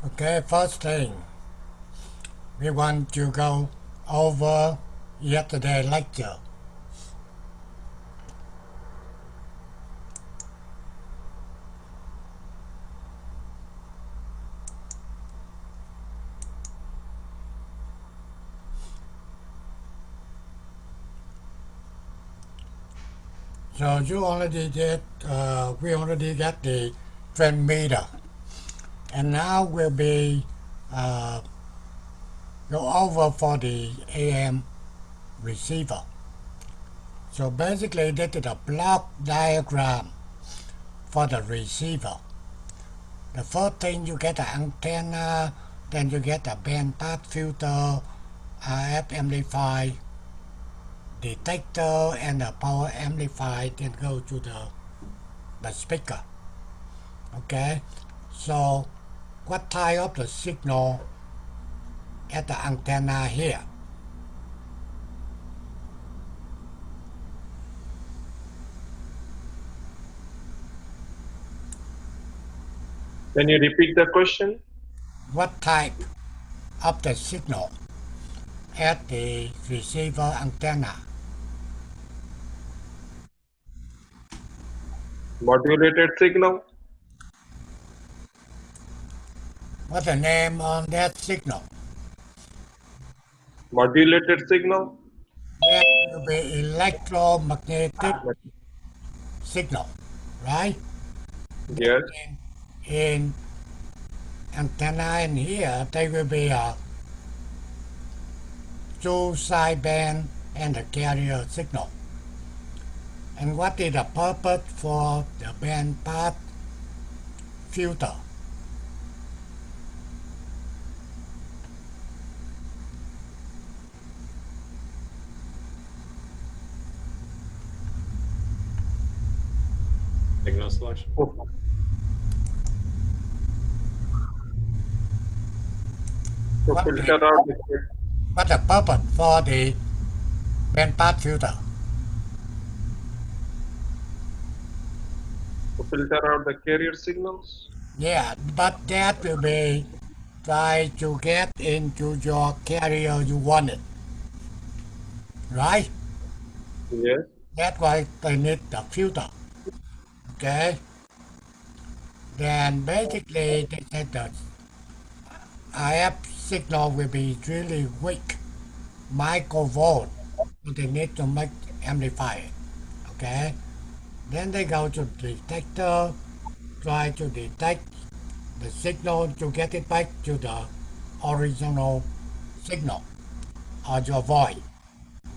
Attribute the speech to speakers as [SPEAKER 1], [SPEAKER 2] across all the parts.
[SPEAKER 1] Okay, first thing, we want to go over yesterday lecture. So you already did, we already got the trend meter. And now we'll be uh, go over for the AM receiver. So basically this is a block diagram for the receiver. The first thing you get an antenna, then you get a band pass filter, RF amplifier, detector, and a power amplifier, then go to the speaker. Okay, so what type of the signal at the antenna here?
[SPEAKER 2] Can you repeat the question?
[SPEAKER 1] What type of the signal at the receiver antenna?
[SPEAKER 2] Modulated signal?
[SPEAKER 1] What's the name on that signal?
[SPEAKER 2] Modulated signal?
[SPEAKER 1] That will be electromagnetic signal, right?
[SPEAKER 2] Yes.
[SPEAKER 1] In antenna in here, there will be a two sideband and a carrier signal. And what is the purpose for the band pass filter?
[SPEAKER 3] Signal selection.
[SPEAKER 2] To
[SPEAKER 1] What
[SPEAKER 2] filter
[SPEAKER 1] the,
[SPEAKER 2] out
[SPEAKER 1] what the purpose for the band pass filter?
[SPEAKER 2] the carrier signals?
[SPEAKER 1] Yeah, but that will be try to get into your carrier you want it, right?
[SPEAKER 2] Yes.
[SPEAKER 1] That's why they need the filter. Okay? Then basically they said the IF signal will be really weak, microvolt. So they need to make amplify it. Okay? Then they go to the detector, try to detect the signal to get it back to the original signal or your voice.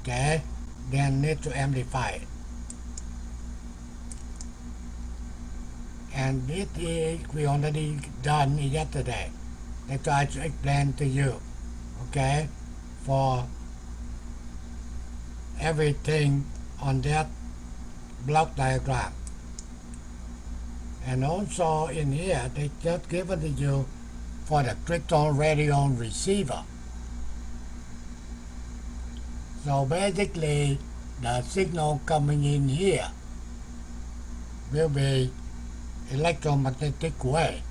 [SPEAKER 1] Okay? Then need to amplify it. And this is we already done yesterday. I try to explain to you, okay, for everything on that block diagram. And also in here, they just given to you for the krypton radio receiver. So basically, the signal coming in here will be electromagnetic wave,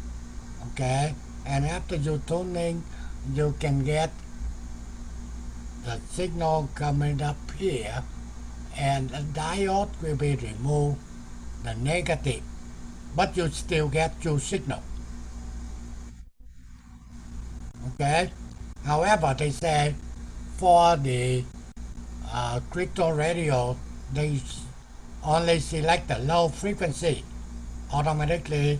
[SPEAKER 1] okay? And after you tuning, you can get the signal coming up here, and the diode will be removed, the negative, but you still get two signal, okay? However, they say for the crypto radio, they only select the low frequency. Automatically,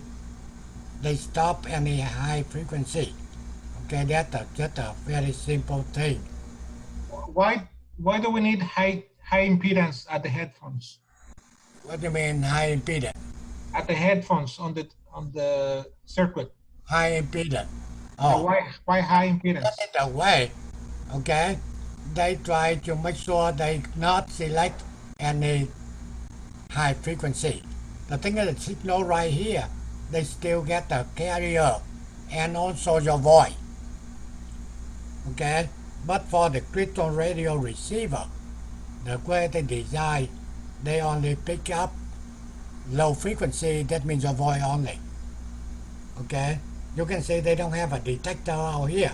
[SPEAKER 1] they stop any high frequency. Okay, that's just a very simple thing.
[SPEAKER 4] Why do we need high impedance at the headphones?
[SPEAKER 1] What do you mean high impedance?
[SPEAKER 4] At the headphones on the circuit.
[SPEAKER 1] High impedance.
[SPEAKER 4] Oh. Why high impedance?
[SPEAKER 1] That is the way. Okay, they try to make sure they not select any high frequency. The thing is, the signal right here, they still get the carrier and also your voice. Okay, but for the crystal radio receiver, the way they design, they only pick up low frequency. That means your voice only. Okay, You can see they don't have a detector out here.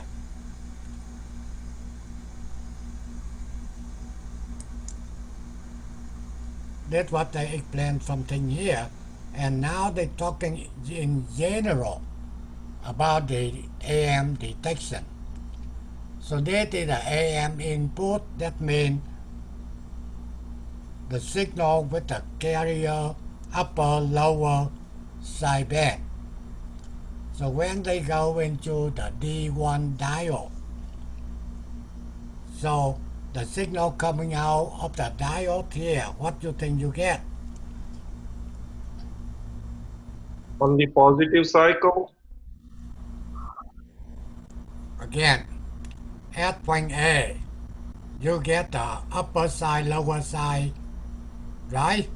[SPEAKER 1] That's what they explained something here. And now they're talking in general about the AM detection. So that is the AM input. That means the signal with the carrier upper lower sideband. So when they go into the D1 diode, so the signal coming out of the diode here, what do you think you get?
[SPEAKER 2] On the positive cycle,
[SPEAKER 1] Again, at point A, you get the upper side, lower side, right?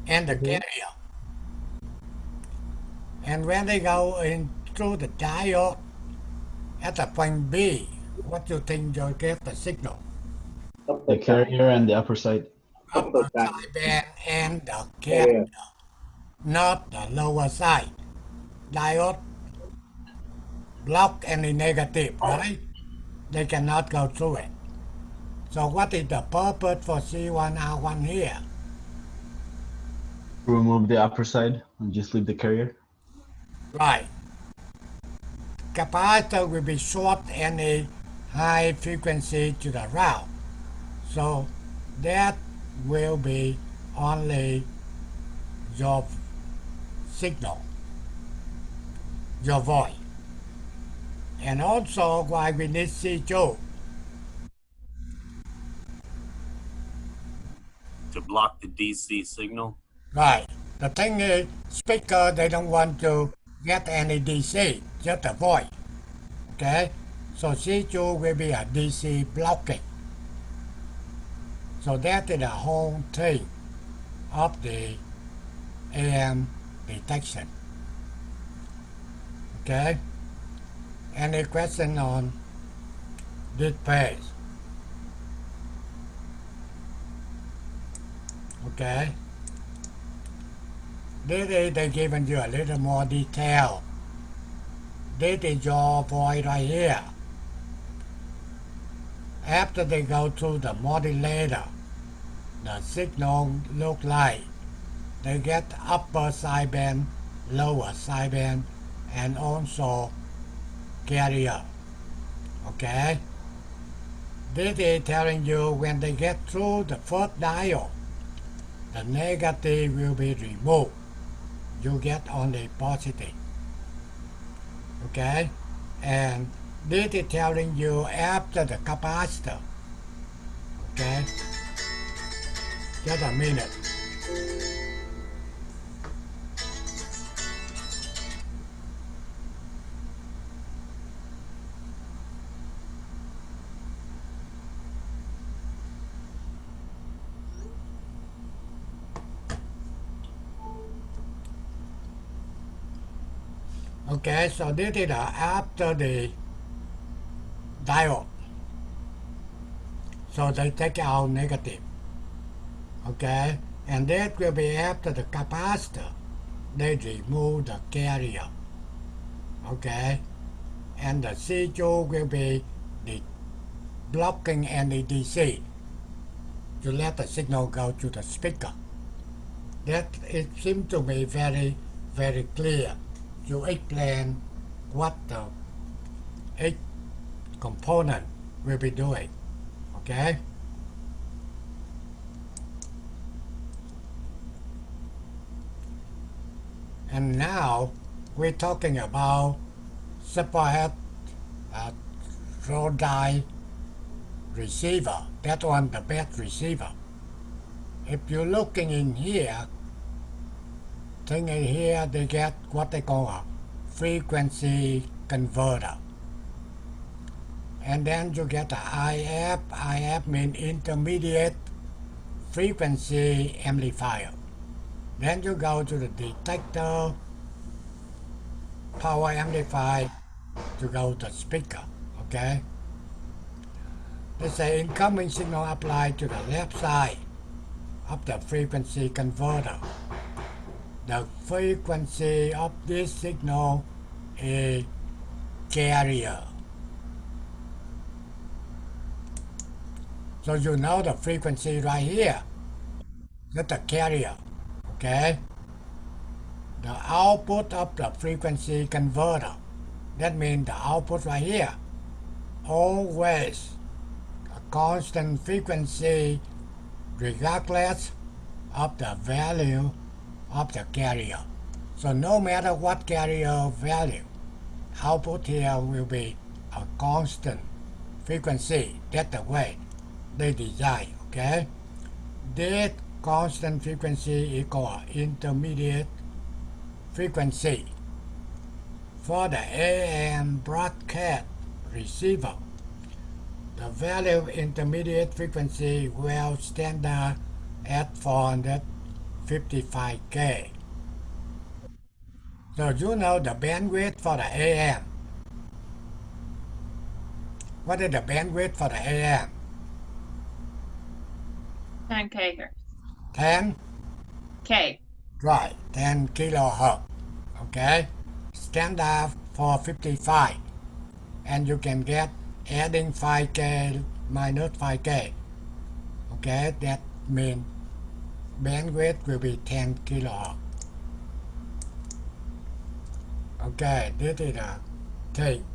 [SPEAKER 1] And the
[SPEAKER 2] mhm,
[SPEAKER 1] carrier. And when they go in through the diode at the point B, what do you think you'll get the signal?
[SPEAKER 3] The carrier and the upper side.
[SPEAKER 1] Upper sideband and the carrier, not the lower side. Diode block any negative, right? They cannot go through it. So what is the purpose for C1R1 here?
[SPEAKER 3] Remove the upper side and just leave the carrier.
[SPEAKER 1] Right. Capacitor will be short any high frequency to the route. So that will be only your signal, your voice. And also why we need C2.
[SPEAKER 5] To block the DC signal.
[SPEAKER 1] Right. The thing is, speaker, they don't want to get any DC, just a voice. Okay? So C2 will be a DC blocking. So that is the whole thing of the AM detection. Okay? Any question on this page? Okay? This is they given you a little more detail. This is your voice right here. After they go through the modulator, the signal look like they get upper sideband, lower sideband, and also carrier. Okay? This is telling you when they get through the first diode, the negative will be removed. You get only positive. Okay? And this is telling you after the capacitor. Okay? Just a minute. Okay, so this is after the diode. So they take out negative. Okay, and that will be after the capacitor. They remove the carrier. Okay, and the C2 will be the blocking any DC to let the signal go to the speaker. That it seems to me very, very clear. You explain what the each component will be doing. Okay? And now we're talking about superhead Rodai receiver. That one, the best receiver. If you're looking in here, thing in here, they get what they call a frequency converter. And then you get the IF. IF means intermediate frequency amplifier. Then you go to the detector, power amplifier, to go to the speaker. Okay? They say incoming signal applied to the left side of the frequency converter. The frequency of this signal a carrier. So you know the frequency right here. That's the carrier. Okay? The output of the frequency converter. That means the output right here. Always a constant frequency regardless of the value of the carrier. So no matter what carrier value, output here will be a constant frequency. That's the way they design, okay? This constant frequency equal intermediate frequency for the AM broadcast receiver. The value intermediate frequency will standard at 455K. So you know the bandwidth for the AM. What is the bandwidth for the AM?
[SPEAKER 6] 10 kilohertz.
[SPEAKER 1] 10?
[SPEAKER 6] K.
[SPEAKER 1] Right, 10 kilohertz. Okay? Standard for 55. And you can get adding 5K minus 5K. Okay, that means bandwidth will be 10 kilohertz. Okay, this is a thing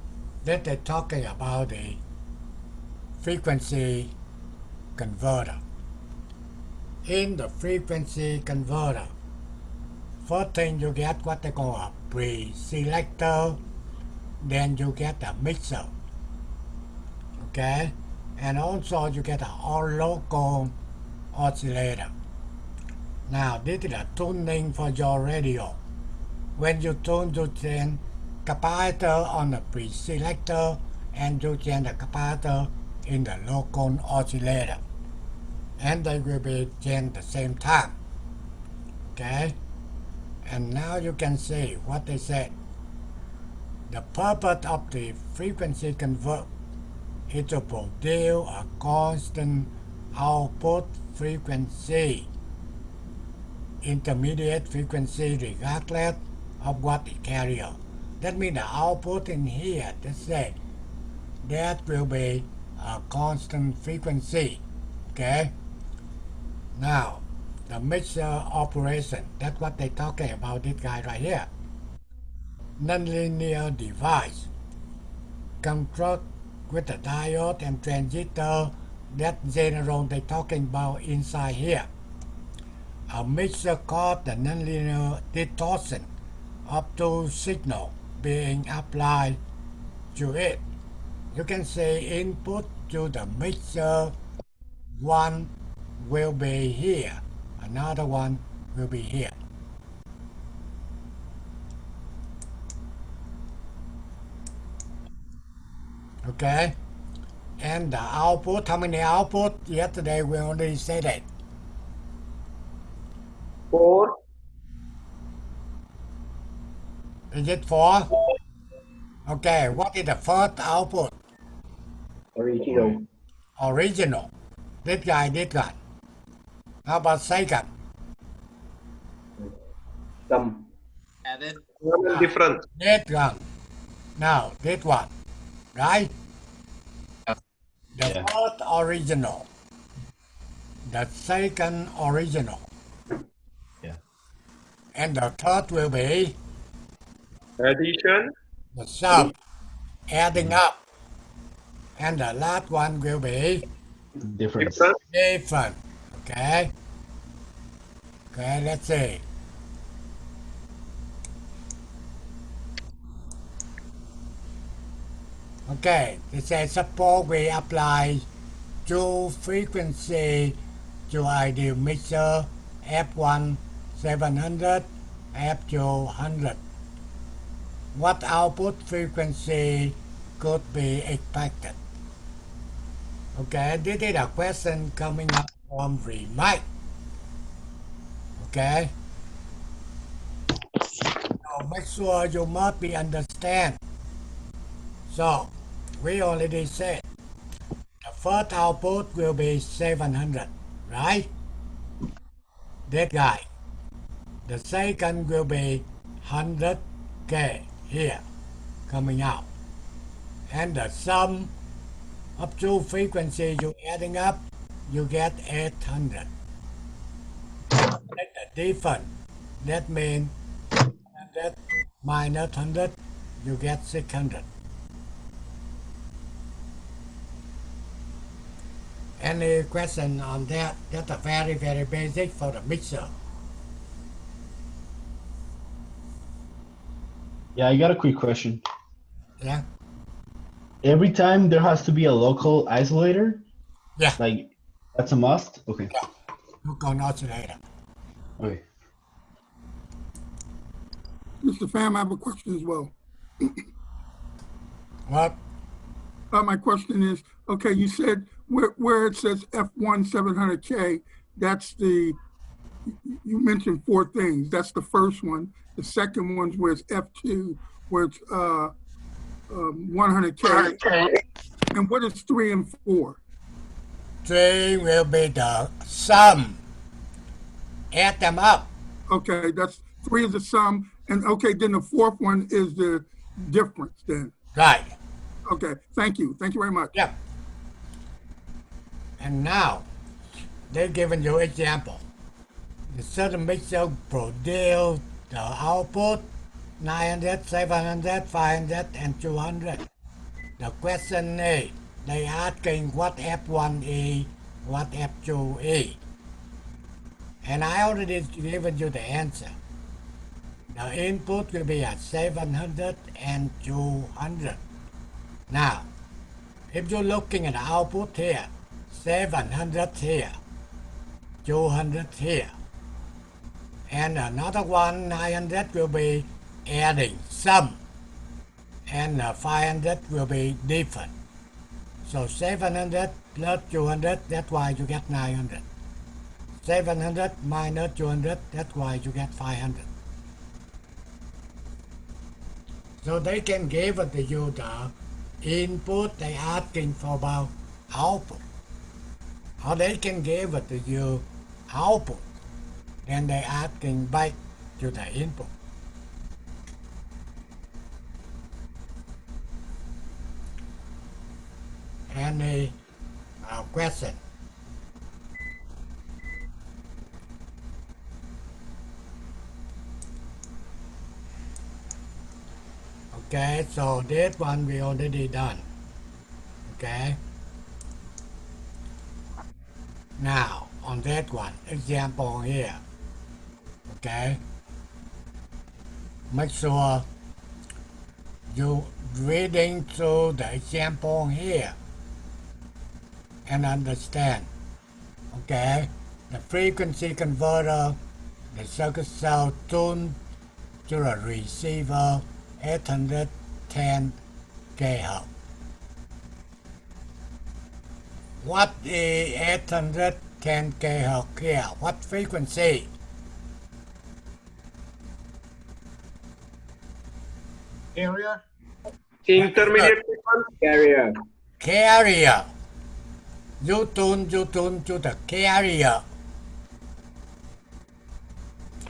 [SPEAKER 1] that they're talking about the frequency converter. In the frequency converter, first thing you get what they call a pre-selector, then you get a mixer. Okay, and also you get a local oscillator. Now this is a tuning for your radio. When you tune, you change capacitor on the pre-selector and you change the capacitor in the local oscillator. And they will be changed at the same time. Okay? And now you can see what they said. The purpose of the frequency converter is to produce a constant output frequency, intermediate frequency regardless of what the carrier. That means the output in here, let's say, that will be a constant frequency. Okay? Now, the mixer operation, that's what they're talking about, this guy right here. Nonlinear device construct with the diode and transistor, that general they're talking about inside here. A mixer causes the nonlinear distortion of two signals being applied to it. You can say input to the mixer, one will be here, another one will be here. Okay? And the output, how many output? Yesterday we already said it.
[SPEAKER 2] 4.
[SPEAKER 1] Is it 4? Okay, what is the first output?
[SPEAKER 2] Original.
[SPEAKER 1] Original. This guy, this guy. How about second?
[SPEAKER 2] Some.
[SPEAKER 7] Added.
[SPEAKER 2] One different.
[SPEAKER 1] This one. Now, this one. Right? The
[SPEAKER 3] Yeah.
[SPEAKER 1] first original. The second original.
[SPEAKER 3] Yeah.
[SPEAKER 1] And the third will be
[SPEAKER 2] Addition.
[SPEAKER 1] the sum, adding up. And the last one will be
[SPEAKER 3] Difference.
[SPEAKER 2] Different.
[SPEAKER 1] different. Okay? Okay, let's see. Okay, it says suppose we apply two frequency to ideal mixer F1 700, F2 100. What output frequency could be expected? Okay, this is a question coming up from remote. Okay? So make sure you must be understand. So, we already said the first output will be 700, right? That guy. The second will be 100K here. coming out. And the sum of two frequencies you adding up, you get 800. Take the difference. That means 100 minus 100, you get 600. Any question on that? That's a very, very basic for the mixer.
[SPEAKER 3] Yeah, I got a quick question.
[SPEAKER 1] Yeah?
[SPEAKER 3] Every time there has to be a local isolator?
[SPEAKER 1] Yeah.
[SPEAKER 3] Like, that's a must? Okay.
[SPEAKER 1] Look on oscillator.
[SPEAKER 3] Okay.
[SPEAKER 7] Mr. Pham, I have a question as well.
[SPEAKER 1] What?
[SPEAKER 7] My question is, okay, you said where it says F1 700K, that's the, you mentioned four things. That's the first one. The second one's where it's F2, where it's 100K. And what is 3 and 4?
[SPEAKER 1] 3 will be the sum. Add them up.
[SPEAKER 7] Okay, that's 3 is the sum. And okay, then the fourth one is the difference then.
[SPEAKER 1] Right.
[SPEAKER 7] Okay, thank you. Thank you very much.
[SPEAKER 1] Yep. And now, they've given you example. The certain mixer produce the output 900, 700, 500, and 200. The question is, they asking what F1 is, what F2 is. And I already given you the answer. The input will be at 700 and 200. Now, if you're looking at the output here, 700 here, 200 here, and another one, 900 will be adding sum, and 500 will be different. So 700 plus 200, that's why you get 900. 700 minus 200, that's why you get 500. So they can give it to you the input they asking for about output. Or they can give it to you output. Then they asking back to the input. Any question? Okay, so this one we already done. Okay. Now, on that one, example here. Okay. Make sure you reading through the example here and understand. Okay. The frequency converter, the circuit cell tuned to the receiver 810 kHz. What is 810 kHz here? What frequency?
[SPEAKER 4] Area?
[SPEAKER 2] Intermediate frequency.
[SPEAKER 8] Carrier.
[SPEAKER 1] Carrier. You tune to the carrier.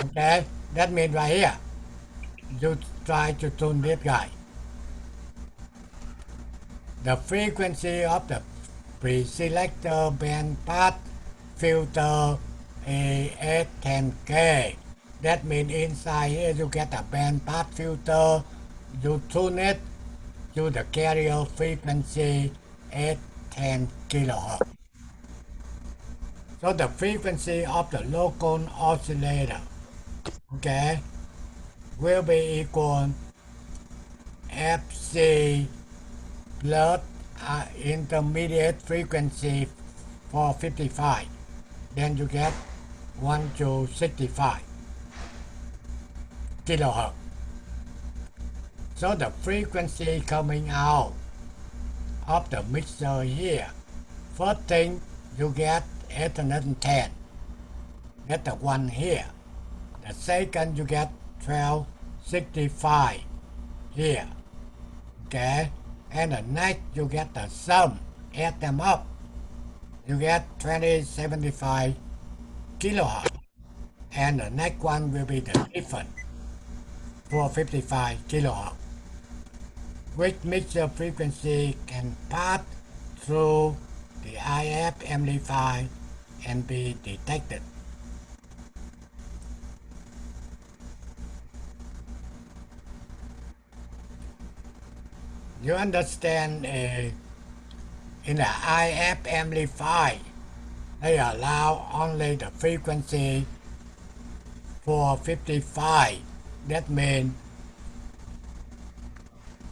[SPEAKER 1] Okay, that means right here. You try to tune this guy. The frequency of the pre-selector band pass filter is 810K. That means inside here you get a band pass filter. You tune it to the carrier frequency 810 kHz. So the frequency of the local oscillator, okay, will be equal FC plus intermediate frequency for 55. Then you get 1 to 65 kilohertz. So the frequency coming out of the mixer here, first thing you get 810. That's the one here. The second you get 1265 here. Okay? And the next you get the sum. Add them up. You get 2075 kilohertz. And the next one will be the difference for 55 kilohertz. which mixer frequency can pass through the IF amplifier and be detected. You understand in the IF amplifier, they allow only the frequency 455. That means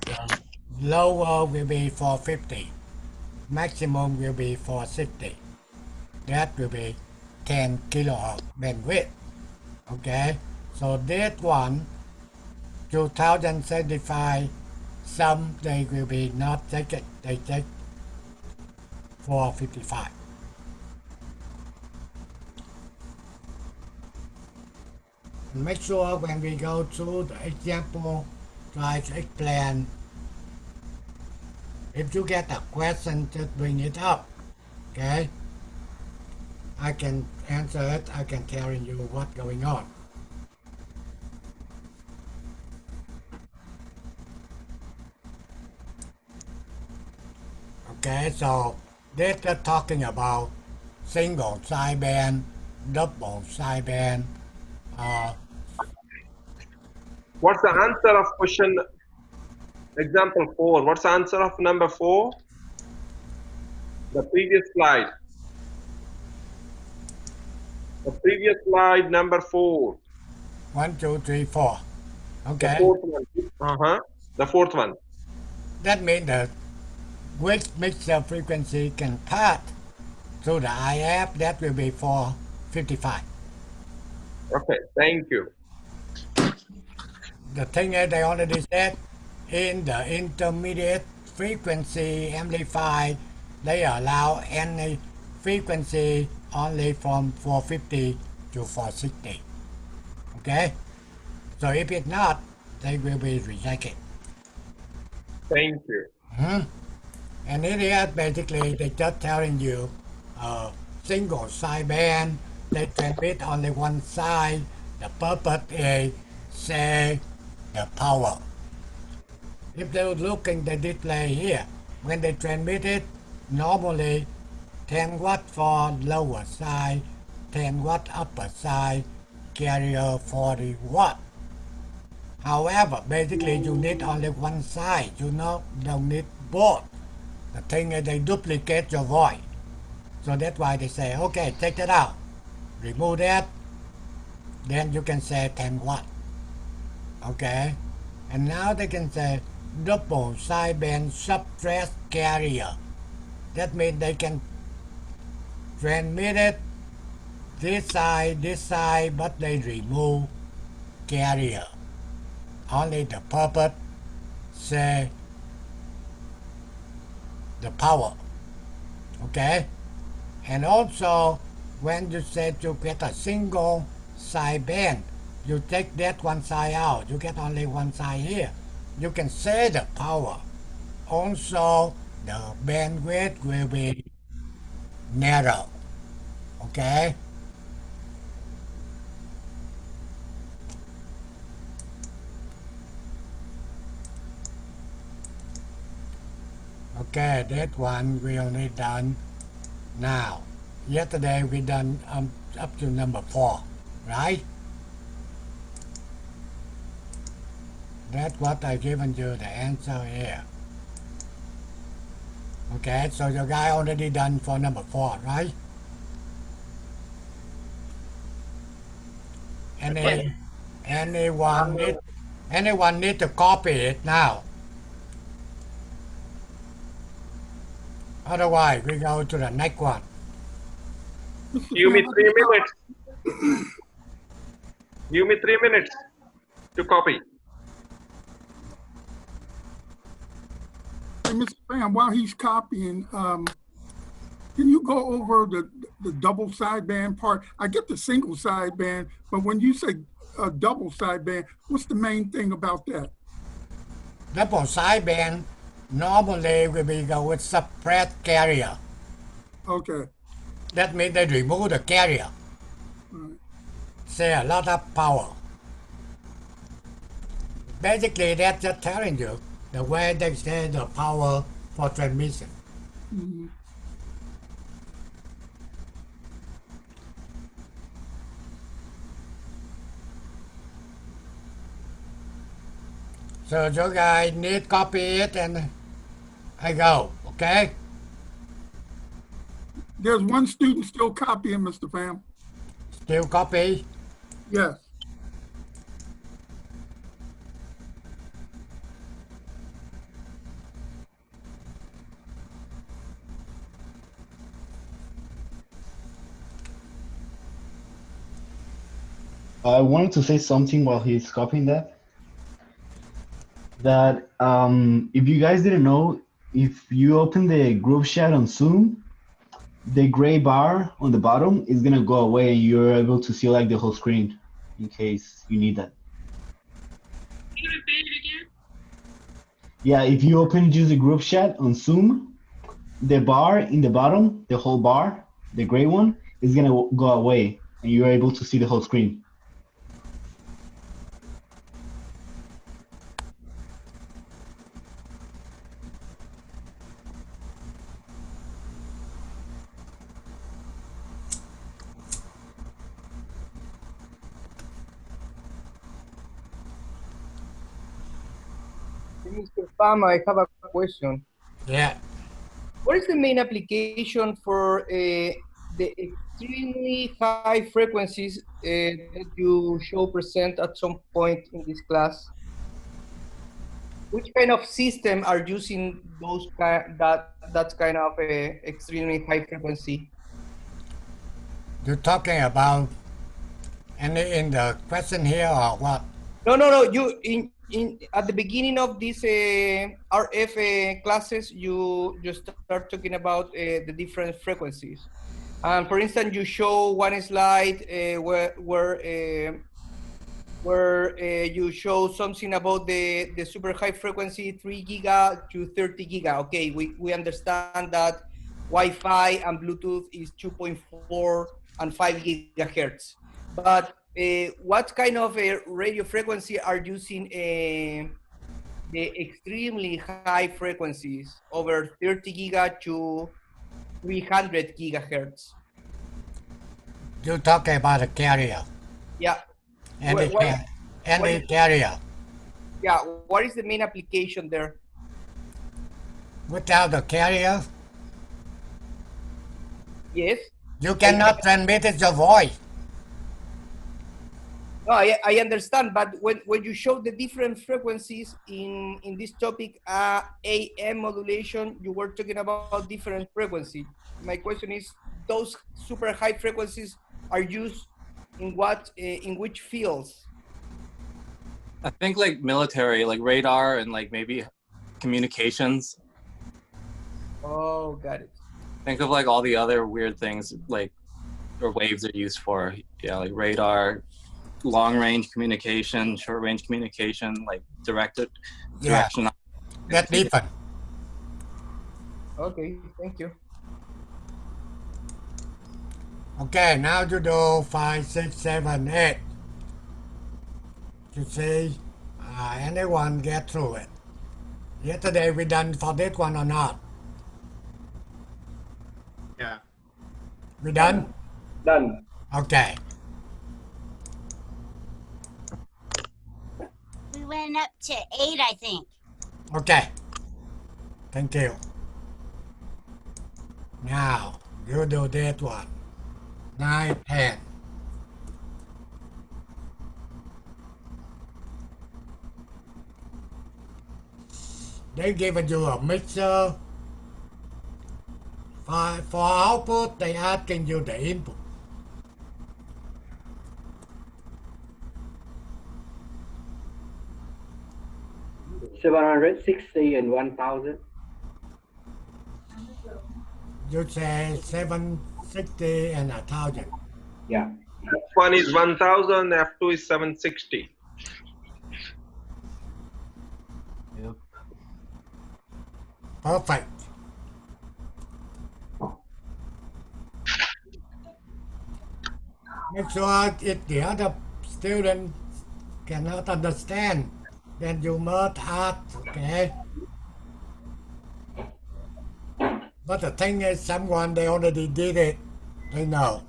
[SPEAKER 1] the lower will be 450, maximum will be 460. That will be 10 kilohertz bandwidth. Okay, so that one 2075, some they will be not take it, they take 455. Make sure when we go through the example, try to explain. If you get a question, just bring it up. Okay? I can answer it, I can tell you what's going on. Okay, so they're talking about single sideband, double sideband.
[SPEAKER 2] What's the answer of question example 4? What's the answer of number 4? The previous slide. The previous slide, number 4.
[SPEAKER 1] 1, 2, 3, 4. Okay.
[SPEAKER 2] The fourth one. The fourth one.
[SPEAKER 1] That means that which mixer frequency can pass through the IF, that will be 455.
[SPEAKER 2] Okay, thank you.
[SPEAKER 1] The thing is, they already said in the intermediate frequency amplifier, they allow any frequency only from 450 to 460. Okay? So if it's not, they will be rejected.
[SPEAKER 2] Thank you.
[SPEAKER 1] And it is basically they just telling you single sideband, they transmit only one side. The purpose is say the power. If they were looking the display here, when they transmit it, normally 10 watt for lower side, 10 watt upper side, carrier 40 watt. However, basically you need only one side, you don't need both. The thing is they duplicate your voice. So that's why they say, okay, take that out. Remove that. Then you can say 10 watt. Okay? And now they can say double sideband substrate carrier. That means they can transmit it this side, but they remove carrier. Only the purpose, say, the power. Okay? And also, when you say to get a single sideband, you take that one side out, you get only one side here. You can say the power. Also, the bandwidth will be narrow. Okay? Okay, that one we only done now. Yesterday we done up to number 4, right? That's what I given you the answer here. Okay, so the guy already done for number 4, right? Anyone need to copy it now? Otherwise, we go to the next one.
[SPEAKER 2] Give me 3 minutes. Give me 3 minutes to copy.
[SPEAKER 7] Hey, Mr. Pham, while he's copying, can you go over the double sideband part? I get the single sideband, but when you say double sideband, what's the main thing about that?
[SPEAKER 1] Double sideband normally will be go with suppressed carrier.
[SPEAKER 7] Okay.
[SPEAKER 1] That means they remove the carrier. Say a lot of power. Basically, that's just telling you the way they say the power for transmission.
[SPEAKER 7] Mhm.
[SPEAKER 1] So you guys need copy it and I go, okay?
[SPEAKER 7] There's one student still copying, Mr. Pham.
[SPEAKER 1] Still copy.
[SPEAKER 7] Yes.
[SPEAKER 3] I wanted to say something while he's copying that. That if you guys didn't know, if you open the group chat on Zoom, the gray bar on the bottom is gonna go away, and you're able to see like the whole screen in case you need that.
[SPEAKER 6] Can you repeat it again?
[SPEAKER 3] Yeah, if you open just the group chat on Zoom, the bar in the bottom, the whole bar, the gray one, is gonna go away, and you're able to see the whole screen.
[SPEAKER 8] Mr. Pham, I have a question.
[SPEAKER 1] Yeah.
[SPEAKER 8] What is the main application for the extremely high frequencies that you show present at some point in this class? Which kind of system are using that's kind of a extremely high frequency?
[SPEAKER 1] You're talking about any in the question here or what?
[SPEAKER 8] No. You in at the beginning of these RF classes, you start talking about the different frequencies. For instance, you show one slide where you show something about the super high frequency 3 giga to 30 giga. Okay, we understand that Wi-Fi and Bluetooth is 2.4 and 5 gigahertz. But what kind of a radio frequency are using the extremely high frequencies over 30 giga to 300 gigahertz?
[SPEAKER 1] You're talking about a carrier.
[SPEAKER 8] Yeah.
[SPEAKER 1] Any,
[SPEAKER 8] What, what
[SPEAKER 1] any
[SPEAKER 8] is,
[SPEAKER 1] carrier.
[SPEAKER 8] yeah, what is the main application there?
[SPEAKER 1] Without the carrier,
[SPEAKER 8] Yes.
[SPEAKER 1] you cannot transmit your voice.
[SPEAKER 8] No, I understand, but when you show the different frequencies in this topic, AM modulation, you were talking about different frequency. My question is, those super high frequencies are used in what, in which fields?
[SPEAKER 9] I think like military, like radar and like maybe communications.
[SPEAKER 8] Oh, got it.
[SPEAKER 9] Think of like all the other weird things like or waves are used for. Yeah, like radar, long range communication, short range communication, like directed
[SPEAKER 1] Yeah,
[SPEAKER 9] direction.
[SPEAKER 1] that's different.
[SPEAKER 8] Okay, thank you.
[SPEAKER 1] Okay, now you do 5, 6, 7, 8. To see anyone get through it. Yesterday we done for this one or not?
[SPEAKER 4] Yeah.
[SPEAKER 1] We done?
[SPEAKER 2] Done.
[SPEAKER 1] Okay.
[SPEAKER 10] We went up to 8, I think.
[SPEAKER 1] Okay. Thank you. Now, you do that one. 9, 10. They given you a mixer. For output, they asking you the input.
[SPEAKER 11] $760 and 1,000.
[SPEAKER 1] You say 760 and 1,000.
[SPEAKER 11] Yeah.
[SPEAKER 2] F1 is 1000, F2 is 760.
[SPEAKER 3] Yep.
[SPEAKER 1] Perfect. Make sure if the other student cannot understand, then you must add, okay? But the thing is, someone, they already did it. They know.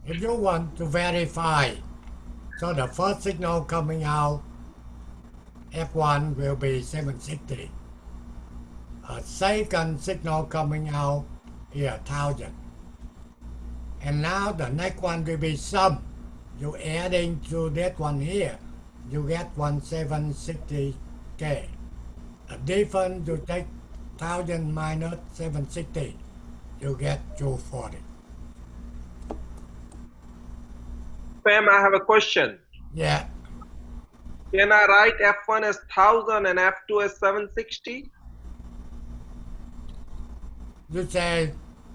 [SPEAKER 1] If you want to verify, so the first signal coming out, F1 will be 760. A second signal coming out is 1000. And now the next one will be sum. You adding to that one here, you get 1760K. The difference, you take 1000 minus 760, you get 240.
[SPEAKER 2] Pam, I have a question.
[SPEAKER 1] Yeah,
[SPEAKER 2] Can I write F1 as 1000 and F2 as 760?
[SPEAKER 1] you say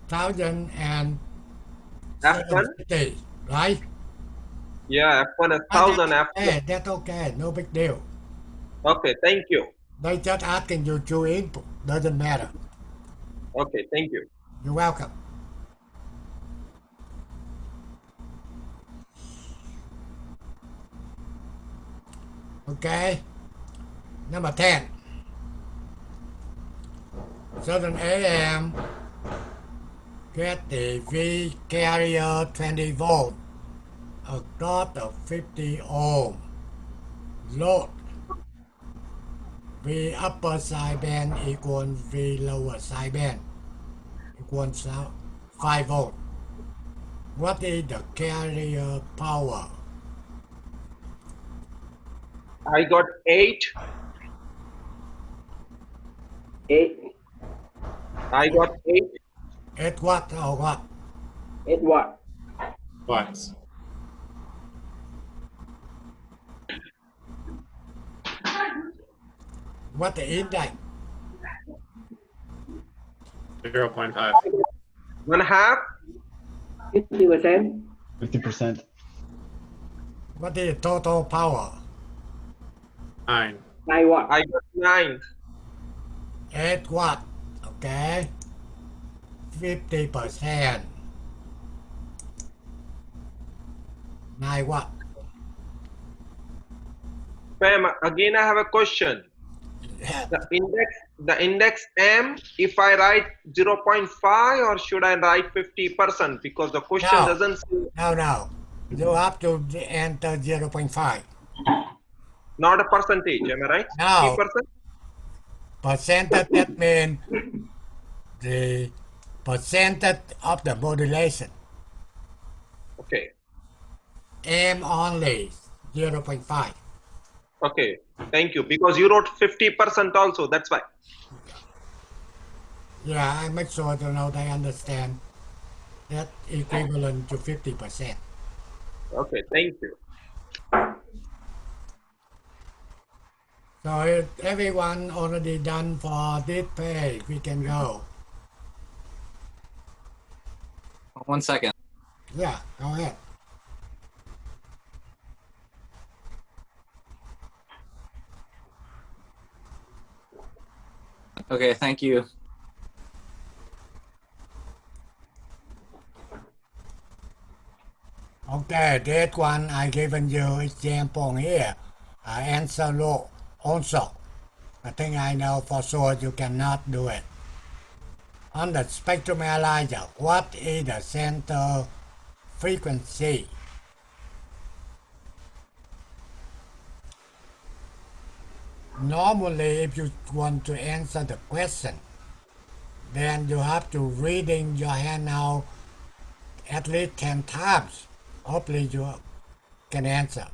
[SPEAKER 1] 1000 and
[SPEAKER 2] F1?
[SPEAKER 1] 760, right?
[SPEAKER 2] Yeah, F1 as
[SPEAKER 1] But
[SPEAKER 2] 1000,
[SPEAKER 1] that's
[SPEAKER 2] F2.
[SPEAKER 1] okay, that's okay, no big deal.
[SPEAKER 2] Okay, thank you.
[SPEAKER 1] They just asking you to input, doesn't matter.
[SPEAKER 2] Okay, thank you.
[SPEAKER 1] You're welcome. Okay, number 10. Certain AM get the V carrier 20 volt across the 50 ohm load. V upper sideband equals V lower sideband equals 5 volt. What is the carrier power?
[SPEAKER 2] I got 8.
[SPEAKER 11] 8.
[SPEAKER 2] I got 8.
[SPEAKER 1] 8 watt or what?
[SPEAKER 11] 8 watt.
[SPEAKER 5] Watts.
[SPEAKER 1] What the index?
[SPEAKER 5] 0.5.
[SPEAKER 2] 1/2.
[SPEAKER 11] 50%.
[SPEAKER 3] 50%.
[SPEAKER 1] What is the total power?
[SPEAKER 5] 9.
[SPEAKER 11] 9 watt.
[SPEAKER 2] I got 9.
[SPEAKER 1] 8 watt. Okay. 50%. 9 watt.
[SPEAKER 2] Pam, again I have a question.
[SPEAKER 1] Yeah.
[SPEAKER 2] The index M, if I write 0.5 or should I write 50%? Because the question
[SPEAKER 1] No.
[SPEAKER 2] doesn't say,
[SPEAKER 1] No. You have to enter 0.5.
[SPEAKER 2] not a percentage, am I right?
[SPEAKER 1] No.
[SPEAKER 2] 50%?
[SPEAKER 1] Percentage, that means the percentage of the modulation.
[SPEAKER 2] Okay.
[SPEAKER 1] M only 0.5.
[SPEAKER 2] Okay. Thank you. Because you wrote 50% also. That's why.
[SPEAKER 1] Yeah, I make sure to know they understand that equivalent to 50%.
[SPEAKER 2] Okay. Thank you.
[SPEAKER 1] So if everyone already done for this page, we can go.
[SPEAKER 9] 1 second.
[SPEAKER 1] Yeah, go ahead.
[SPEAKER 9] Okay, thank you.
[SPEAKER 1] Okay, that one I given you example here. I answer low also. I think I know for sure you cannot do it. On the spectrum analyzer, what is the center frequency? Normally, if you want to answer the question, then you have to reading your hand out at least 10 times. Hopefully you can answer.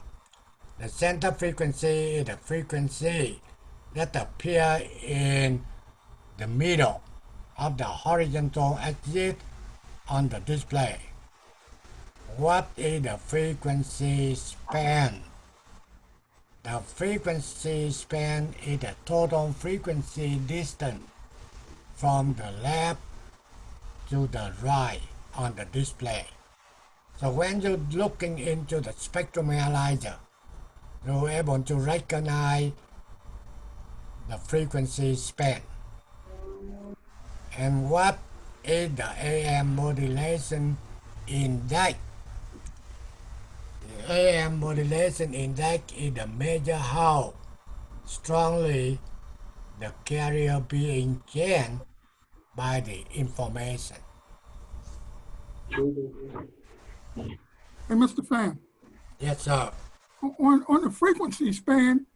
[SPEAKER 1] The center frequency is the frequency that appear in the middle of the horizontal axis on the display. What is the frequency span? The frequency span is the total frequency distance from the left to the right on the display. So when you're looking into the spectrum analyzer, you're able to recognize the frequency span. And what is the AM modulation index. The AM modulation index is the measure how strongly the carrier being changed by the information.
[SPEAKER 7] Hey, Mr. Fan,
[SPEAKER 1] Yes, sir.
[SPEAKER 7] on the frequency span,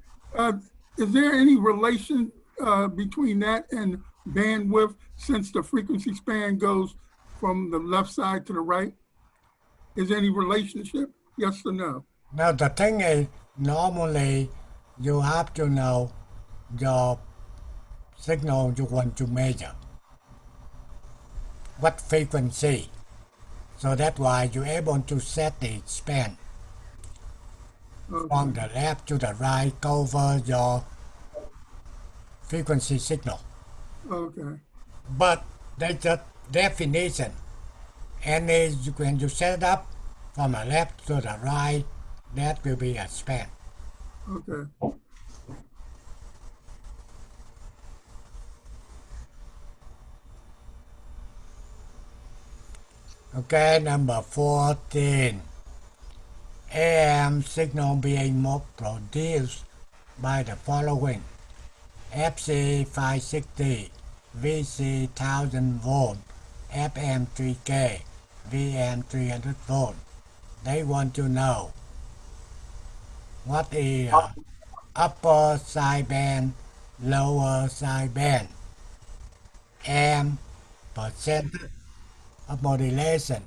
[SPEAKER 7] is there any relation between that and bandwidth since the frequency span goes from the left side to the right? Is there any relationship? Yes or no?
[SPEAKER 1] Now the thing is, normally you have to know your signal you want to measure, what frequency. So that's why you're able to set the span from the left to the right, cover your frequency signal.
[SPEAKER 7] Okay.
[SPEAKER 1] But there's a definition. And when you set it up from the left to the right, that will be a span.
[SPEAKER 7] Okay.
[SPEAKER 1] Okay, number 14. AM signal being produced by the following: FC 560, VC 1000 volt, FM 3K, VM 300 volt. They want to know what is upper sideband, lower sideband, and percent of modulation.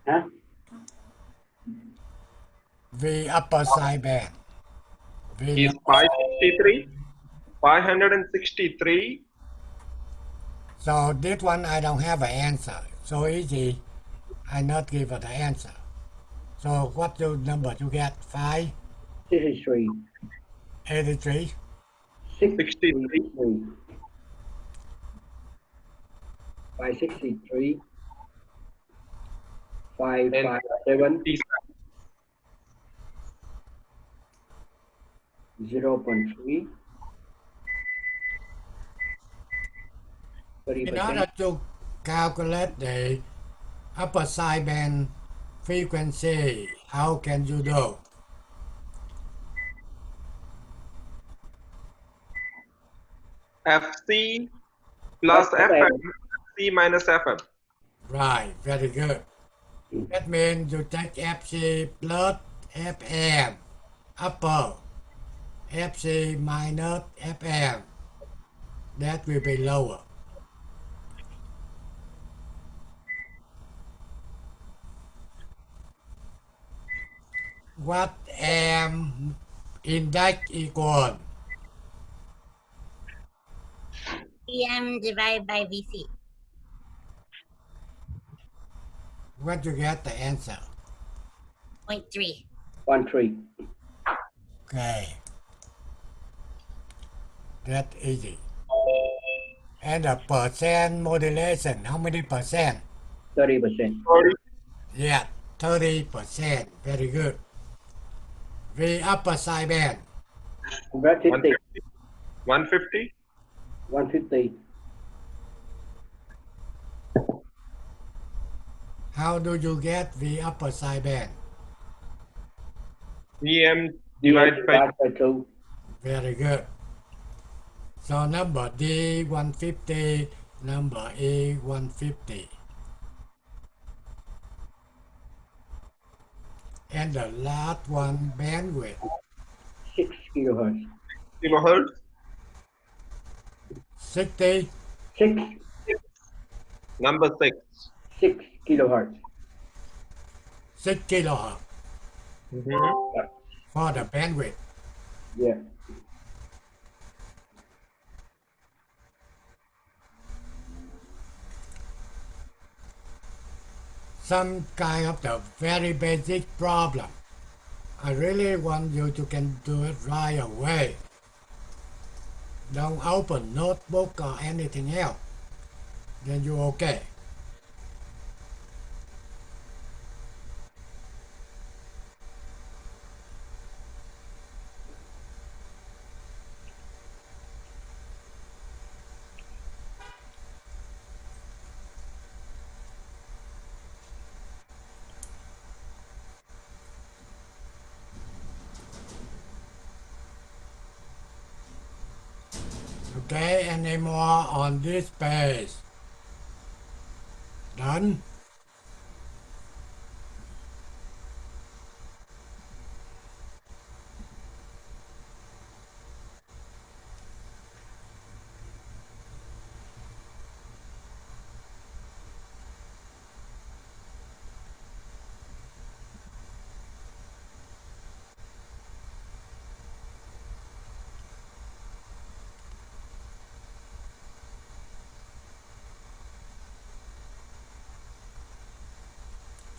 [SPEAKER 11] Hả?
[SPEAKER 1] The upper sideband.
[SPEAKER 2] Is 563, 563.
[SPEAKER 1] So this one I don't have an answer. So easy, I not give it the answer. So what the number you get? 5?
[SPEAKER 11] 63.
[SPEAKER 1] 83?
[SPEAKER 11] 63. 563. 557. 0.3.
[SPEAKER 1] In
[SPEAKER 11] 30%.
[SPEAKER 1] order to calculate the upper sideband frequency, how can you do?
[SPEAKER 2] FC plus FM, FC minus FM.
[SPEAKER 1] Right, very good. That means you take FC plus FM upper, FC minus FM. That will be lower. What AM index equal?
[SPEAKER 10] PM divided by VC.
[SPEAKER 1] What you get the answer?
[SPEAKER 10] 0.3.
[SPEAKER 11] 1.3.
[SPEAKER 1] Okay. That's easy. And the percent modulation, how many percent?
[SPEAKER 11] 30%.
[SPEAKER 1] Yeah, 30%. Very good. The upper sideband.
[SPEAKER 11] 150.
[SPEAKER 2] 150.
[SPEAKER 11] 150.
[SPEAKER 1] How do you get the upper sideband?
[SPEAKER 2] VM divided by
[SPEAKER 11] 2.
[SPEAKER 1] Very good. So number D 150, number E 150. And the last one, bandwidth.
[SPEAKER 11] 6 kilohertz.
[SPEAKER 2] kilohertz.
[SPEAKER 1] 60.
[SPEAKER 11] 6.
[SPEAKER 2] Number 6.
[SPEAKER 11] 6 kilohertz.
[SPEAKER 1] 6 kilohertz for the bandwidth.
[SPEAKER 11] Yeah.
[SPEAKER 1] Some kind of the very basic problem. I really want you to can do it right away. Don't open notebook or anything else. Then you're okay. Okay, any more on this page? Done?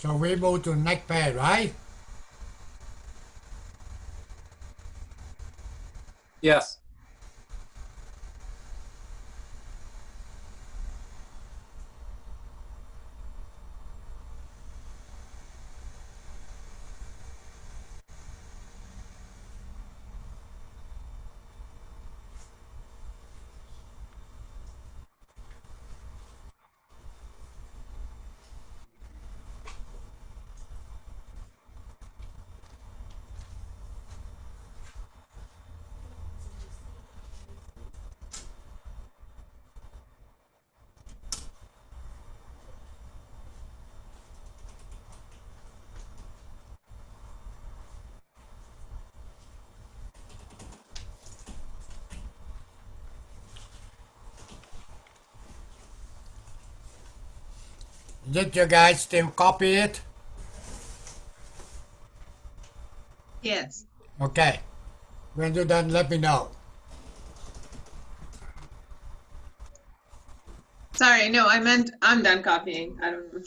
[SPEAKER 1] So we move to next page, right?
[SPEAKER 9] Yes.
[SPEAKER 1] Did you guys still copy it?
[SPEAKER 6] Yes.
[SPEAKER 1] Okay. When you're done, let me know.
[SPEAKER 6] Sorry, no, I meant I'm done copying. I don't know.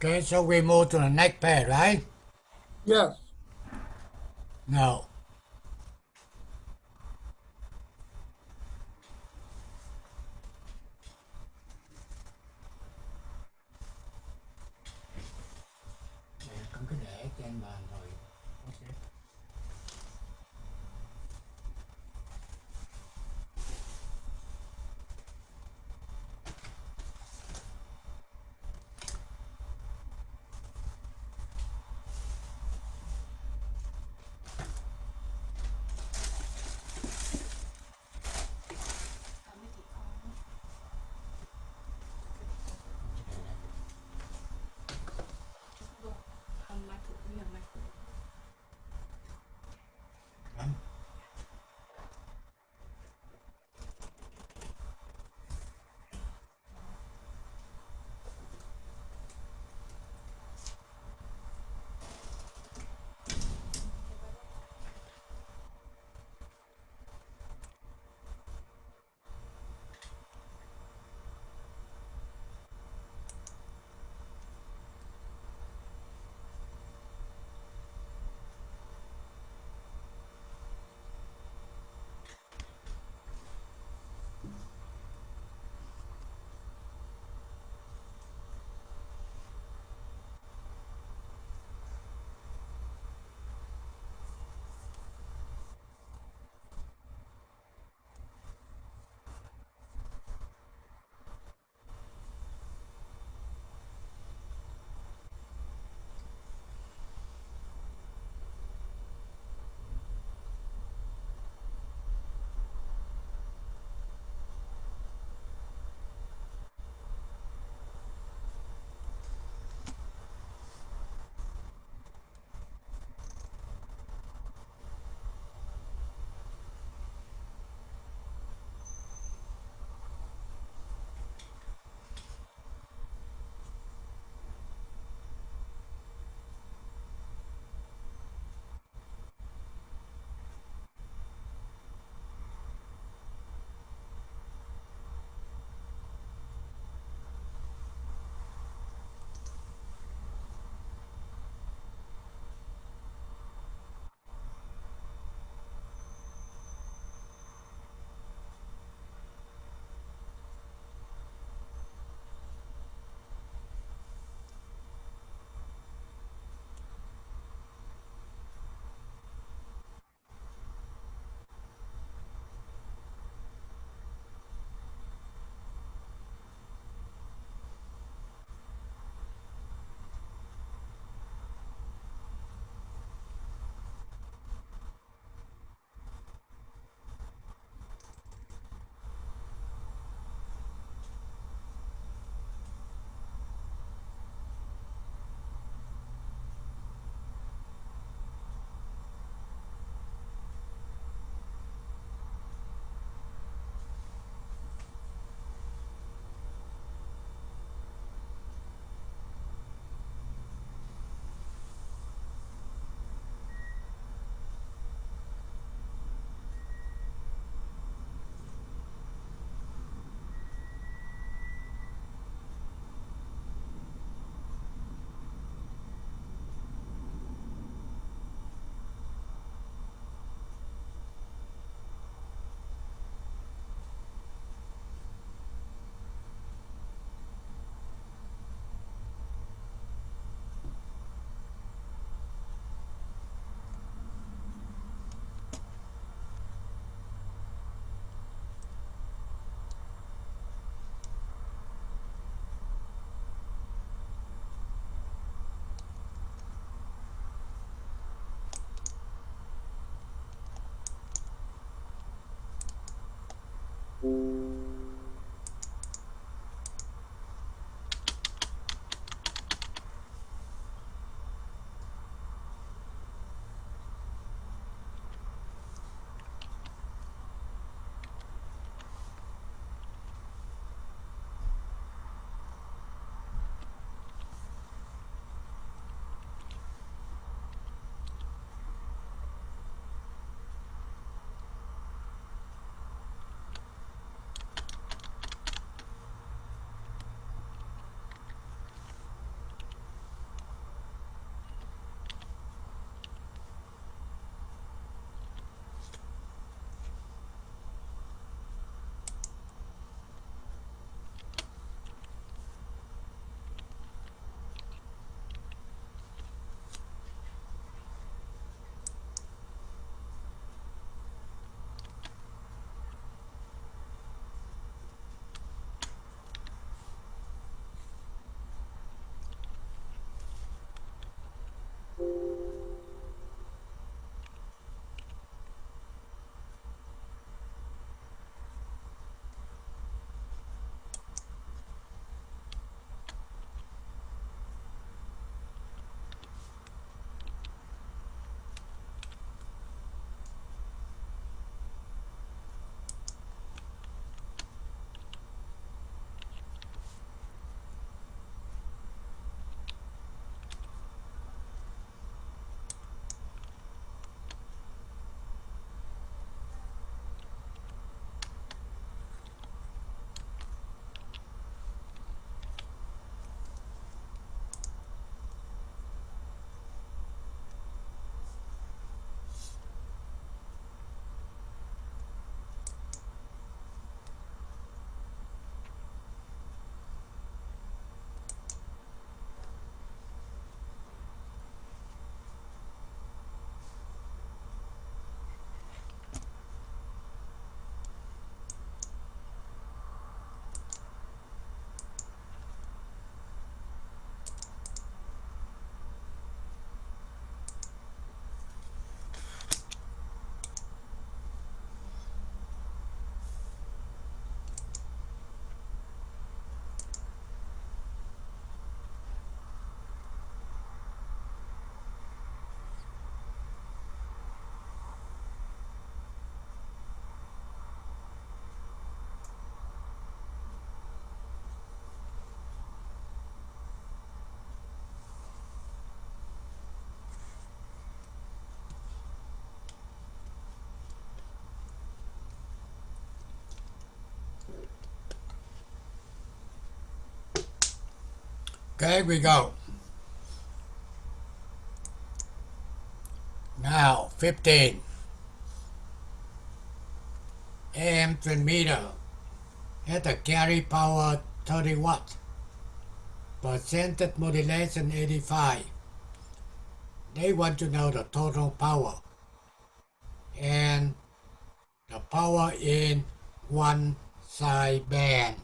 [SPEAKER 1] Okay, so we move to the next page, right?
[SPEAKER 7] Yes.
[SPEAKER 1] No. Không cứ để trên bàn rồi. Okay. Okay, we go. Now, 15. AM transmitter has a carry power 30 watt. Percentage modulation 85. They want to know the total power and the power in one sideband.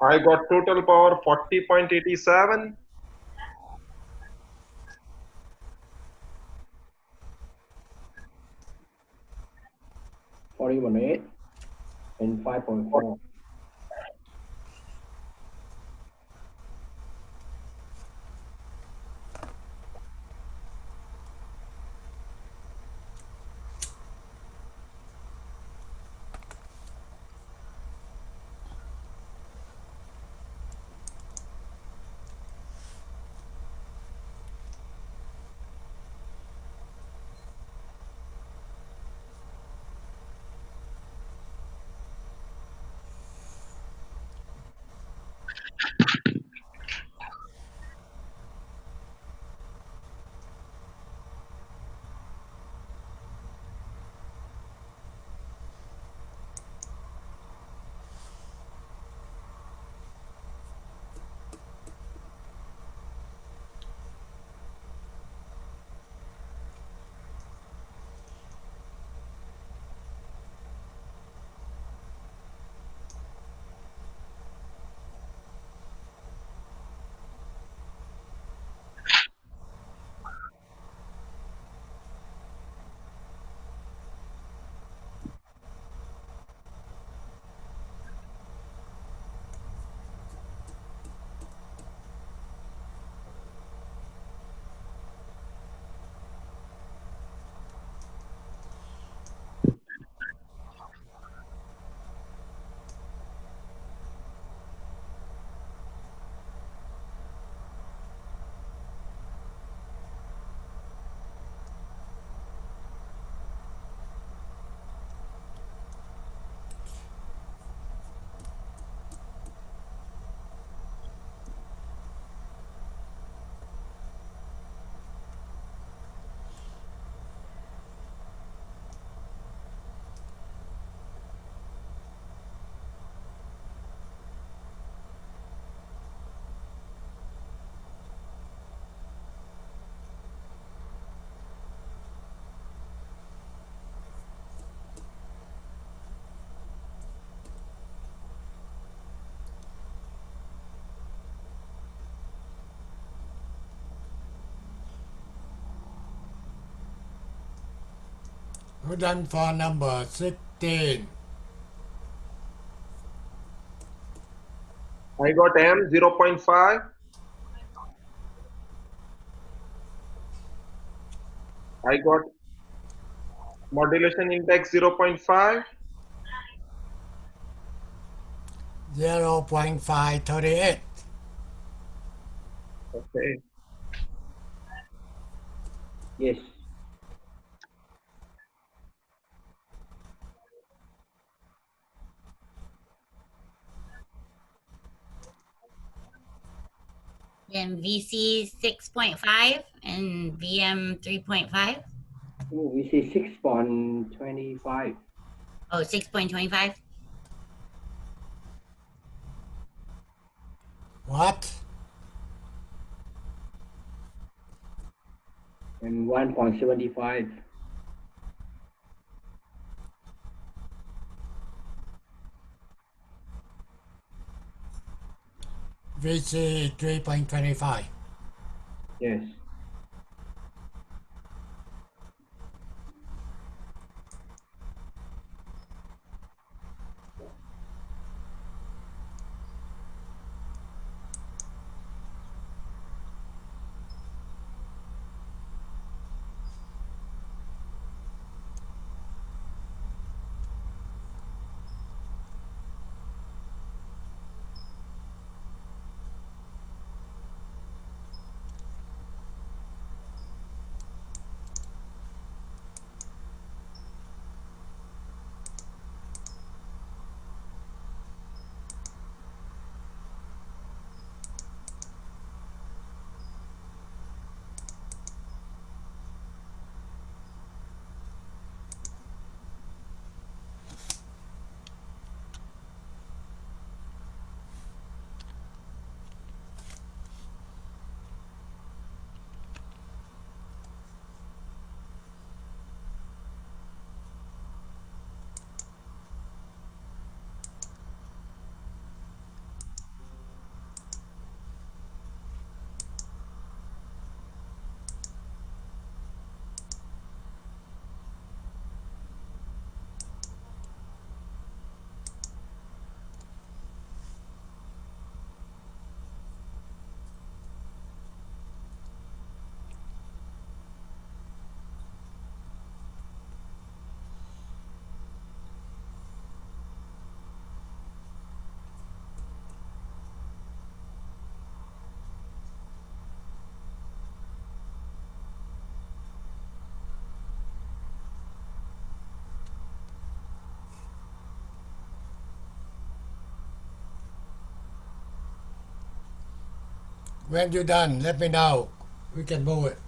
[SPEAKER 2] I got total power 40.87.
[SPEAKER 11] $41.8 and 5.4.
[SPEAKER 1] We're done for number 16.
[SPEAKER 2] I got M 0.5. I got modulation index 0.5.
[SPEAKER 1] 0.538.
[SPEAKER 2] Okay.
[SPEAKER 11] Yes.
[SPEAKER 10] Then VC 6.5 and VM 3.5.
[SPEAKER 11] We see 6.25
[SPEAKER 10] Oh, 6.25.
[SPEAKER 1] What?
[SPEAKER 11] and 1.75.
[SPEAKER 1] VC 3.25.
[SPEAKER 11] Yes.
[SPEAKER 1] When you're done, let me know. We can move it.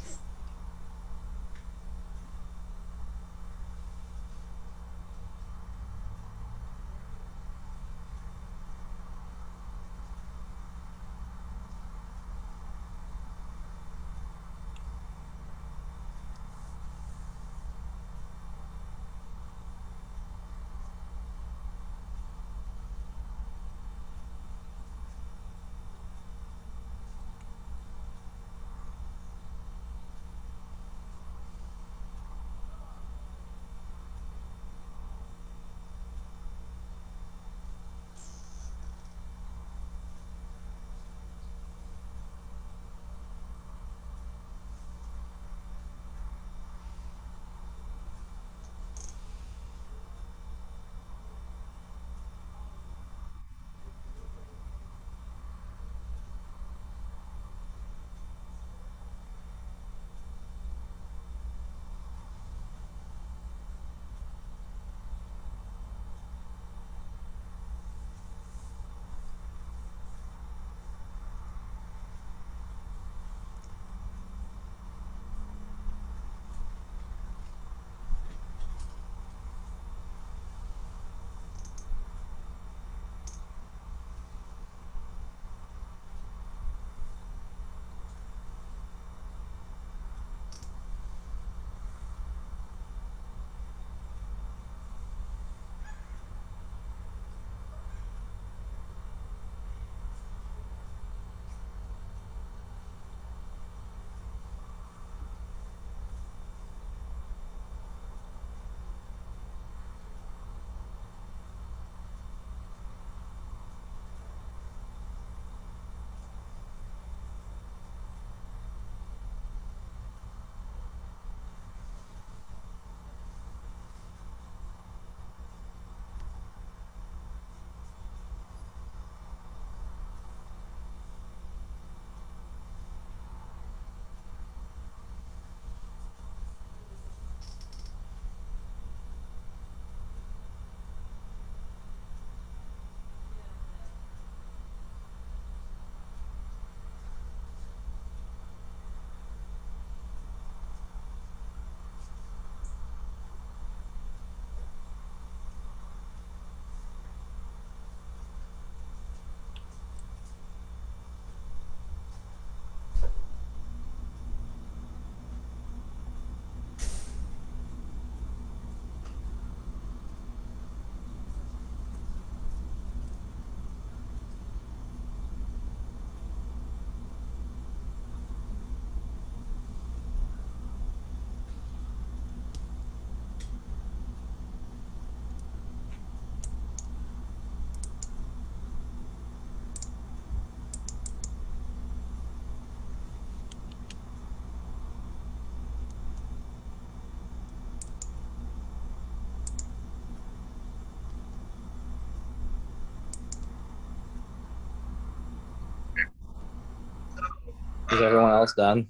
[SPEAKER 9] Is everyone else done?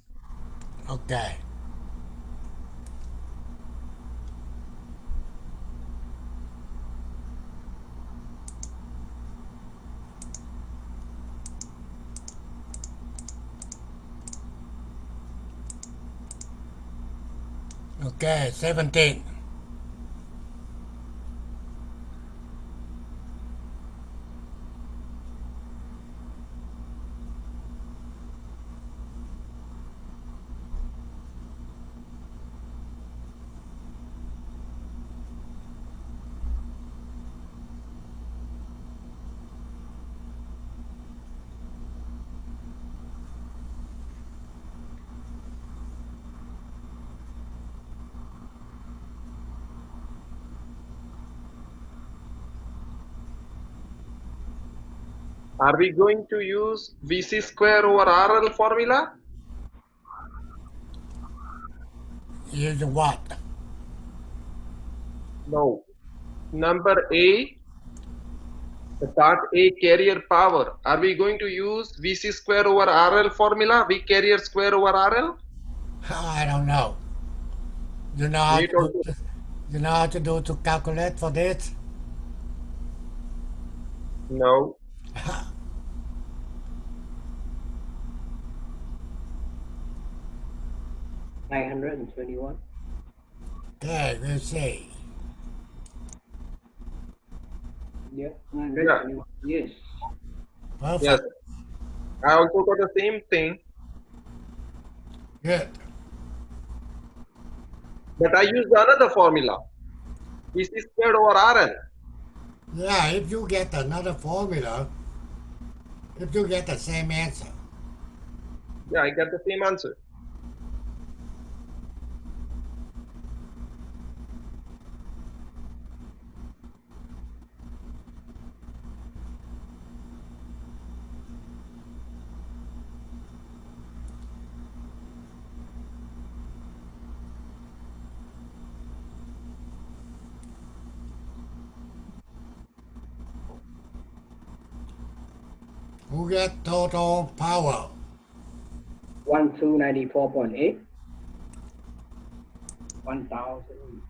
[SPEAKER 1] Okay. Okay, 17.
[SPEAKER 2] Are we going to use VC square over RL formula?
[SPEAKER 1] Use what?
[SPEAKER 2] No. Number A, the part A, carrier power. Are we going to use VC square over RL formula? V carrier square over RL?
[SPEAKER 1] I don't know. You know how
[SPEAKER 2] You
[SPEAKER 1] to
[SPEAKER 2] don't
[SPEAKER 1] do, you know how to do to calculate for this?
[SPEAKER 2] No.
[SPEAKER 11] 921.
[SPEAKER 1] Okay, we'll see.
[SPEAKER 11] Yeah, 921. Yes.
[SPEAKER 1] Perfect.
[SPEAKER 2] Yes. I also got the same thing,
[SPEAKER 1] Good.
[SPEAKER 2] but I used another formula. VC squared over RL.
[SPEAKER 1] Yeah, if you get another formula, if you get the same answer.
[SPEAKER 2] Yeah, I get the same answer.
[SPEAKER 1] Who get total power?
[SPEAKER 11] 1294.8. 1000.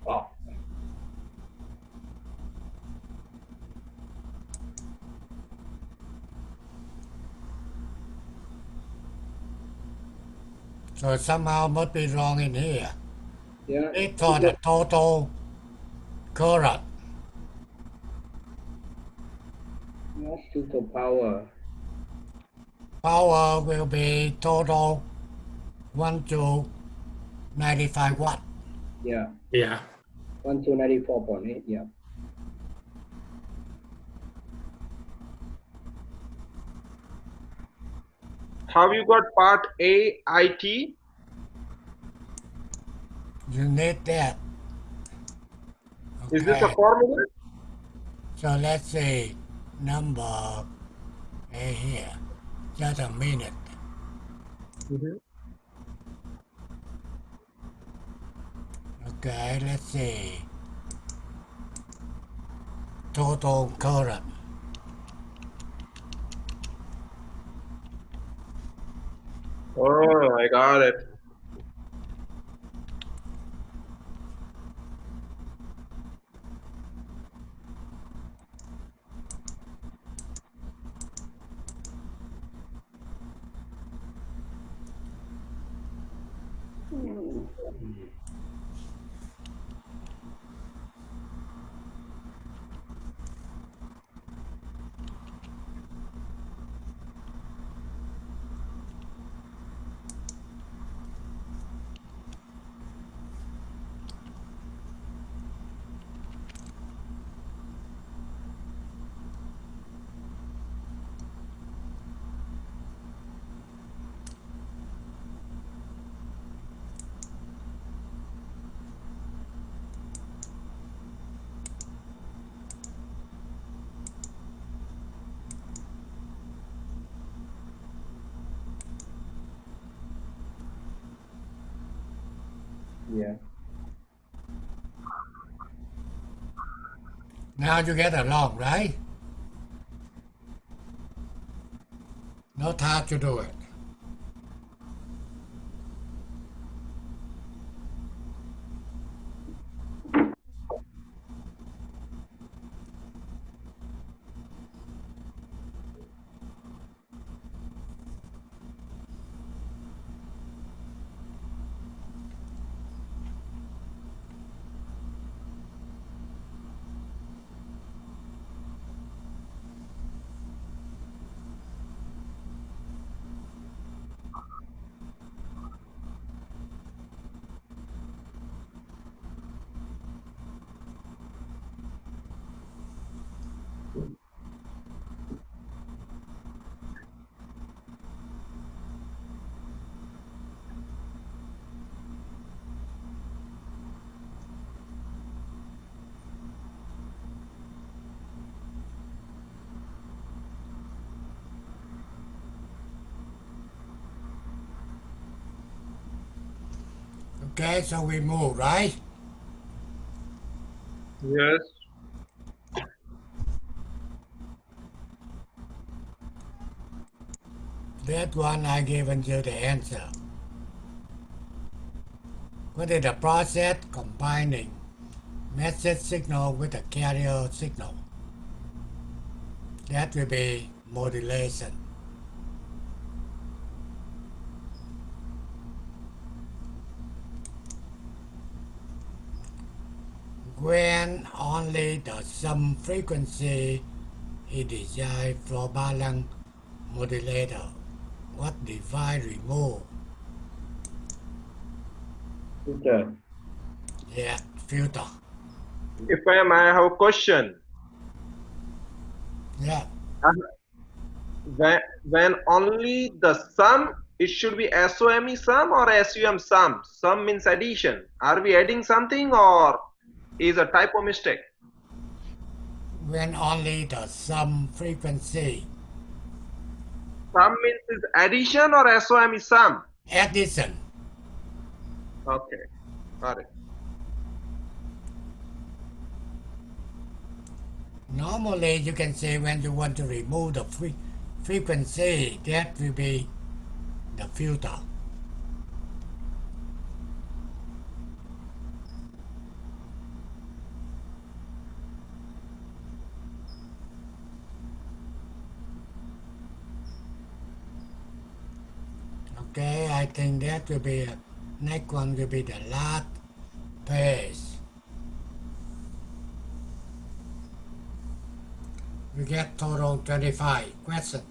[SPEAKER 11] Oh,
[SPEAKER 1] So somehow must be wrong in here.
[SPEAKER 11] yeah.
[SPEAKER 1] It's for the total current.
[SPEAKER 11] Yes, total power.
[SPEAKER 1] Power will be total 1 to 95 watt.
[SPEAKER 11] Yeah.
[SPEAKER 5] Yeah.
[SPEAKER 11] 1294.8. Yeah.
[SPEAKER 2] Have you got part A, IT?
[SPEAKER 1] You need that.
[SPEAKER 2] Is this a
[SPEAKER 1] Okay.
[SPEAKER 2] formula?
[SPEAKER 1] So let's see. Number A here. Just a minute.
[SPEAKER 2] Mhm.
[SPEAKER 1] Okay, let's see. Total current.
[SPEAKER 2] Oh, I got it.
[SPEAKER 11] Yeah.
[SPEAKER 1] Now you get along, right? Not how to do it. Okay, so we move, right?
[SPEAKER 2] Yes.
[SPEAKER 1] That one I given you the answer. What is the process combining message signal with a carrier signal? That will be modulation. when only the sum frequency is desired for balance modulator. What define remove?
[SPEAKER 11] Filter.
[SPEAKER 1] Yeah, filter.
[SPEAKER 2] If I have a question.
[SPEAKER 1] Yeah,
[SPEAKER 2] When only the sum, it should be SOME sum or SUM sum. Sum means addition. Are we adding something or is a typo mistake?
[SPEAKER 1] when only the sum frequency.
[SPEAKER 2] Sum means is addition or SOME sum?
[SPEAKER 1] Addition.
[SPEAKER 2] Okay, got it.
[SPEAKER 1] Normally, you can say when you want to remove the frequency, that will be the filter. Okay, I think that will be next one will be the last page. We get total 25 questions.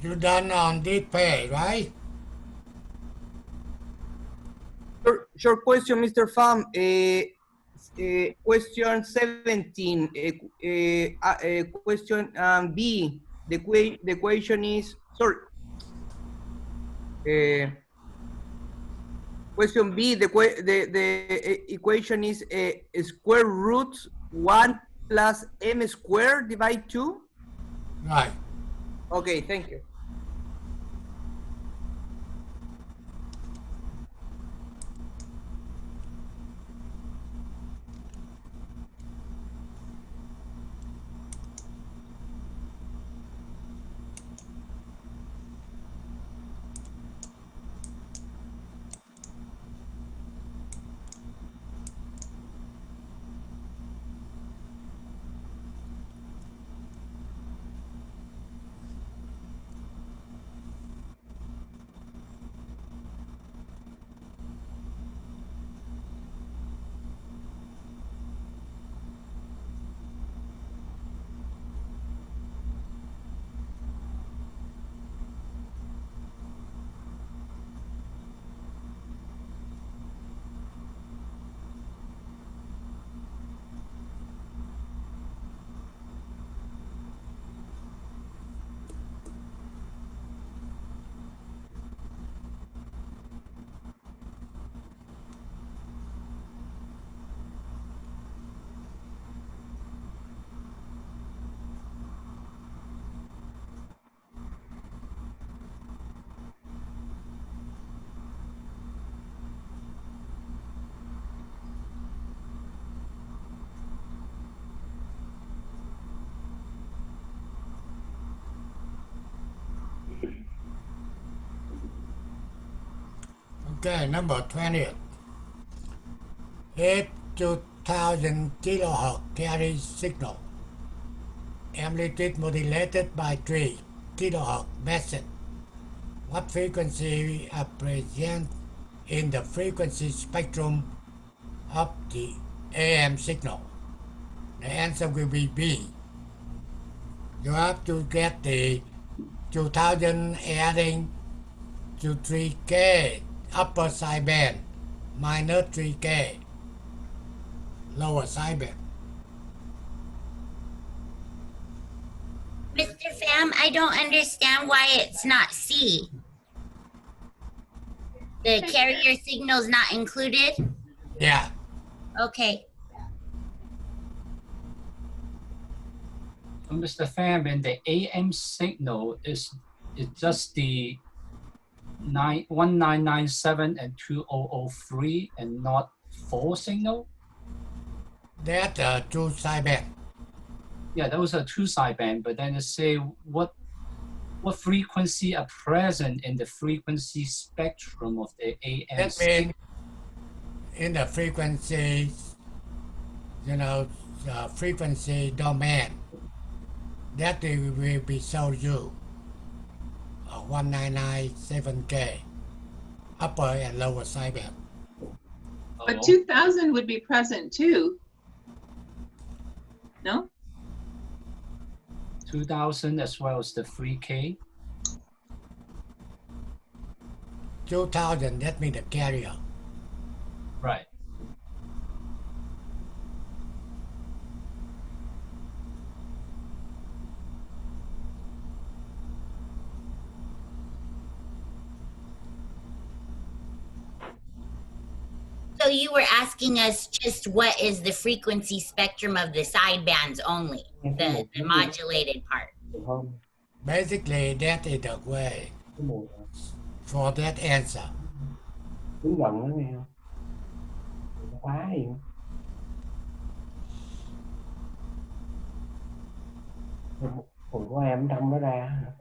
[SPEAKER 1] You done on this page, right?
[SPEAKER 8] Short question, Mr. Pham. Question 17. Question B. The equation is, sorry. Question B, the equation is square root 1 plus m squared divided 2?
[SPEAKER 1] Right.
[SPEAKER 8] Okay, thank you.
[SPEAKER 1] Okay, number 20. If to 2000 kilohertz carrier signal. Amplitude modulated by 3 kilohertz method. What frequency are present in the frequency spectrum of the AM signal? The answer will be B. You have to get the 2000 adding to 3K upper sideband minus 3K lower sideband.
[SPEAKER 10] Mr. Pham, I don't understand why it's not C. The carrier signal's not included?
[SPEAKER 1] Yeah.
[SPEAKER 10] Okay.
[SPEAKER 12] Mr. Pham, and the AM signal is just the 1997 and 2003 and not 4 signal?
[SPEAKER 1] That's a two sideband.
[SPEAKER 12] Yeah, those are 2 sideband, but then it say what frequency are present in the frequency spectrum of the AM
[SPEAKER 1] That means in the frequency, frequency domain, that will be show you 1997K upper and lower sideband.
[SPEAKER 6] But 2000 would be present too. No?
[SPEAKER 12] 2000 as well as the 3K.
[SPEAKER 1] 2000, that means the carrier.
[SPEAKER 12] Right.
[SPEAKER 10] So you were asking us just what is the frequency spectrum of the sidebands only, the modulated part.
[SPEAKER 1] Basically, that is the way for that answer.
[SPEAKER 11] Đứng gần nó nghe không? Phá gì không? Còn có em trong đó ra hả?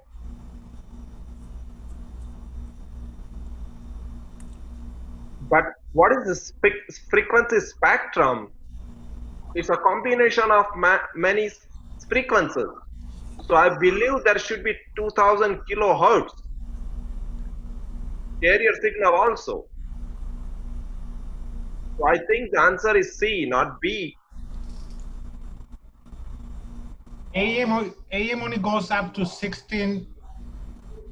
[SPEAKER 2] But what is the frequency spectrum? It's a combination of many frequencies. So I believe there should be 2000 kilohertz carrier signal also. So I think the answer is C, not B.
[SPEAKER 4] AM only goes up to 16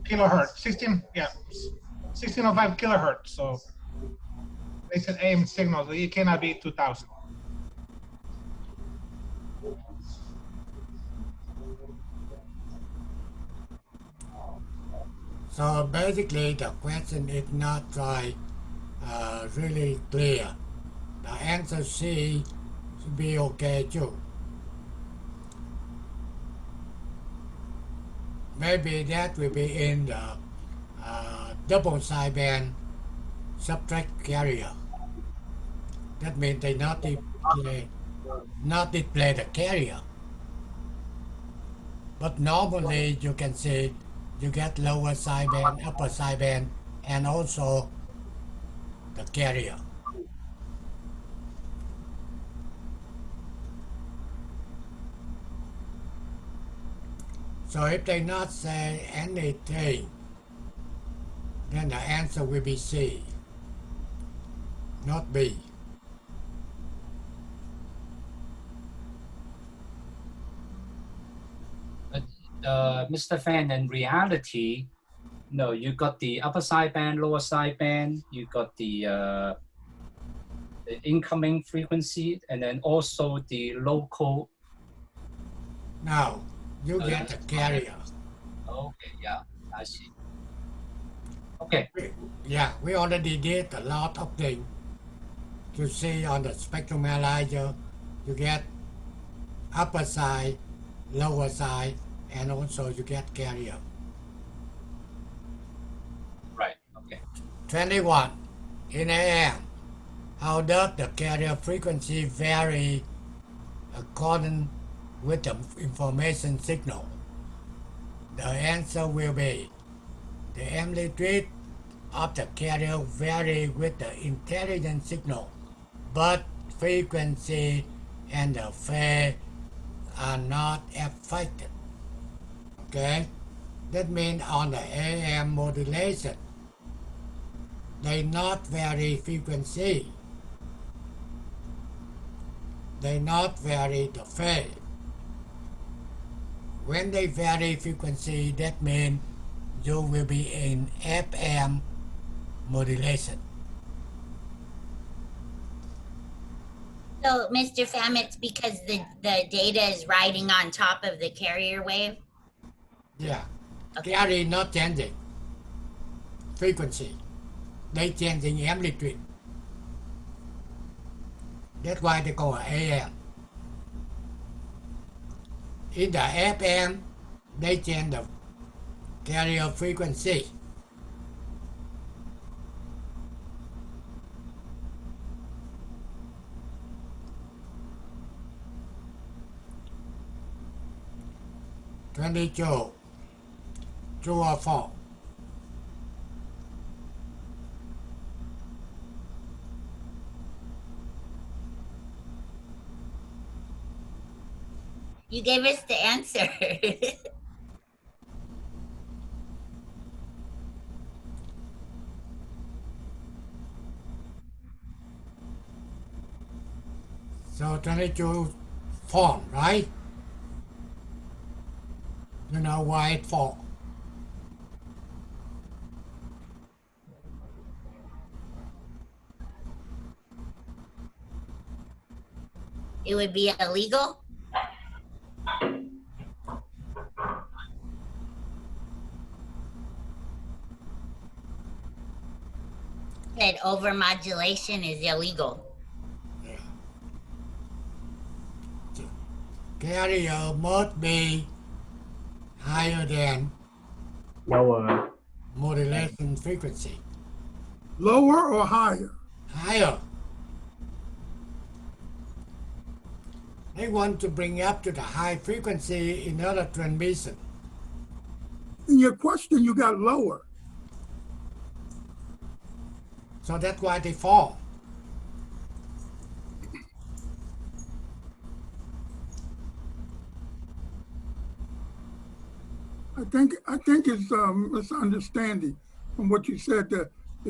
[SPEAKER 4] kilohertz. 1605 kilohertz. So they said AM signal, so it cannot be 2000.
[SPEAKER 1] So basically, the question is not really clear. The answer C should be okay too. Maybe that will be in the double sideband subtract carrier. That means they not display the carrier. But normally you can see you get lower sideband, upper sideband, and also the carrier. So if they not say anything, then the answer will be C, not B.
[SPEAKER 12] Mr. Fan, in reality, no, you got the upper sideband, lower sideband, you got the incoming frequency, and then also the local.
[SPEAKER 1] Now, you get the carrier.
[SPEAKER 12] Okay, yeah, I see. Okay.
[SPEAKER 1] We already did a lot of things to see on the spectrum analyzer. You get upper side, lower side, and also you get carrier.
[SPEAKER 12] Right, okay.
[SPEAKER 1] 21. In AM, how does the carrier frequency vary according with the information signal? The answer will be the amplitude of the carrier vary with the intelligent signal, but frequency and the phase are not affected. Okay? That means on the AM modulation, they not vary frequency. They not vary the phase. When they vary frequency, that means you will be in FM modulation.
[SPEAKER 10] So, Mr. Pham, it's because the data is riding on top of the carrier wave?
[SPEAKER 1] Yeah.
[SPEAKER 10] Okay.
[SPEAKER 1] Carry not changing frequency. They changing amplitude. That's why they call it AM. In the FM, they change the carrier frequency. True or false?
[SPEAKER 10] You gave us the answer.
[SPEAKER 1] So 22 false, right? You know why it's false?
[SPEAKER 10] It would be illegal? That overmodulation is illegal.
[SPEAKER 1] Carrier must be higher than
[SPEAKER 11] lower.
[SPEAKER 1] modulation frequency.
[SPEAKER 7] Lower or higher?
[SPEAKER 1] Higher. They want to bring up to the high frequency in order transmission.
[SPEAKER 7] In your question, you got lower.
[SPEAKER 1] So that's why they fall.
[SPEAKER 7] I think it's misunderstanding from what you said. The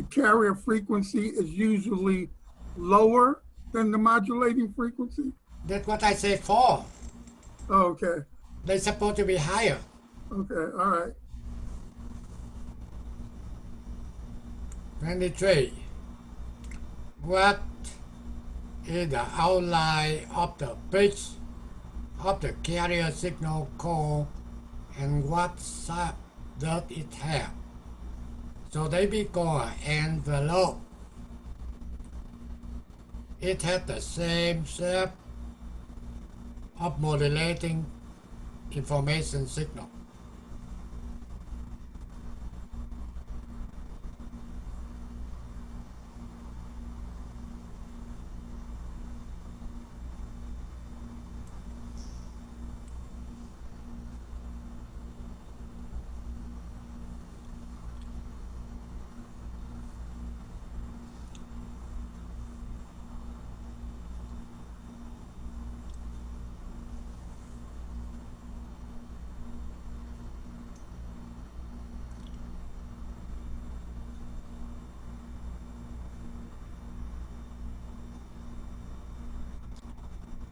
[SPEAKER 7] carrier frequency is usually lower than the modulating frequency.
[SPEAKER 1] That's what I say fall.
[SPEAKER 7] Oh, okay.
[SPEAKER 1] They're supposed to be higher.
[SPEAKER 7] Okay. All right.
[SPEAKER 1] 23. What is the outline of the pitch of the carrier signal called and what shape does it have? So they be called envelope. It has the same shape of modulating information signal.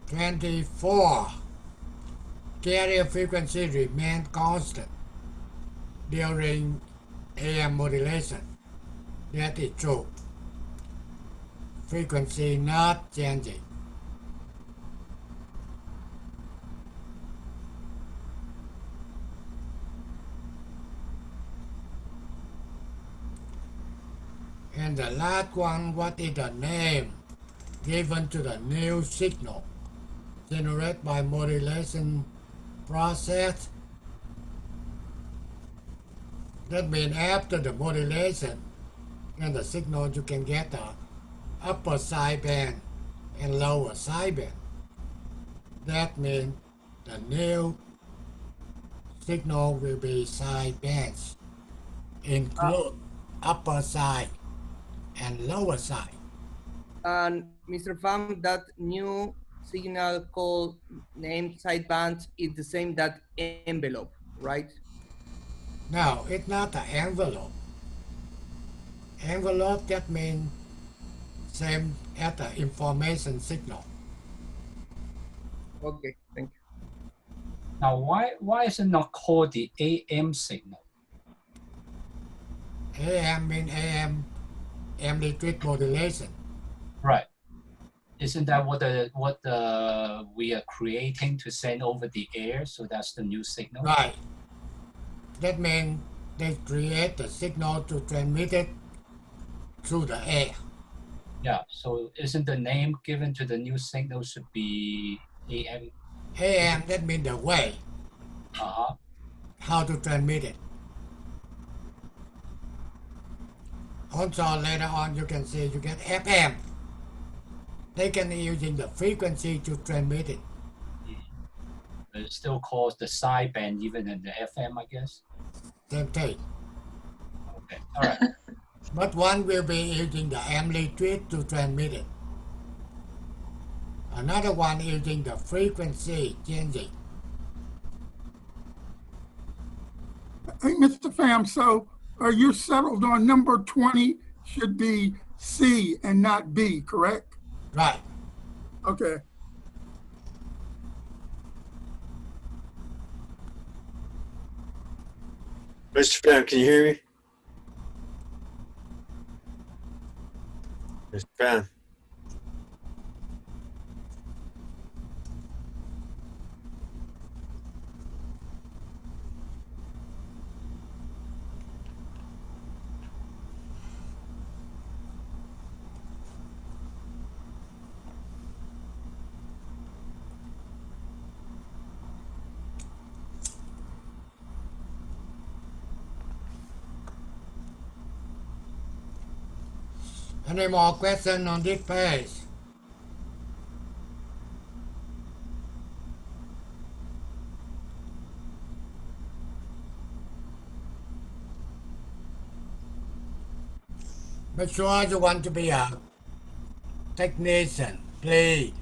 [SPEAKER 1] Twenty-four. Carrier frequency remain constant during AM modulation. That is true. Frequency not changing. And the last one, what is the name given to the new signal generated by modulation process? That means after the modulation and the signal, you can get the upper sideband and lower sideband. That means the new signal will be sidebands, include upper side and lower side.
[SPEAKER 8] And Mr. Pham, that new signal called named sideband is the same that envelope, right?
[SPEAKER 1] No, it's not the envelope. Envelope that means same as the information signal.
[SPEAKER 8] Okay, thank you.
[SPEAKER 12] Now, why is it not called the AM signal?
[SPEAKER 1] AM means AM amplitude modulation.
[SPEAKER 12] Right. Isn't that what we are creating to send over the air? So that's the new signal.
[SPEAKER 1] Right. That means they create the signal to transmit it through the air.
[SPEAKER 12] Yeah. So isn't the name given to the new signal should be AM?
[SPEAKER 1] AM, that means the way,
[SPEAKER 12] Uh-huh.
[SPEAKER 1] how to transmit it. Also, later on, you can see you get FM. They can using the frequency to transmit it.
[SPEAKER 12] But it still calls the sideband even in the FM, I guess.
[SPEAKER 1] Same thing.
[SPEAKER 12] Okay. All right.
[SPEAKER 1] But one will be using the amplitude to transmit it. Another one using the frequency changing.
[SPEAKER 7] Hey, Mr. Pham, so you're settled on number 20 should be C and not B, correct?
[SPEAKER 1] Right.
[SPEAKER 7] Okay.
[SPEAKER 13] Mr. Pham, can you hear me? Mr. Pham.
[SPEAKER 1] Any more questions on this page? Make sure you want to be a technician. Please,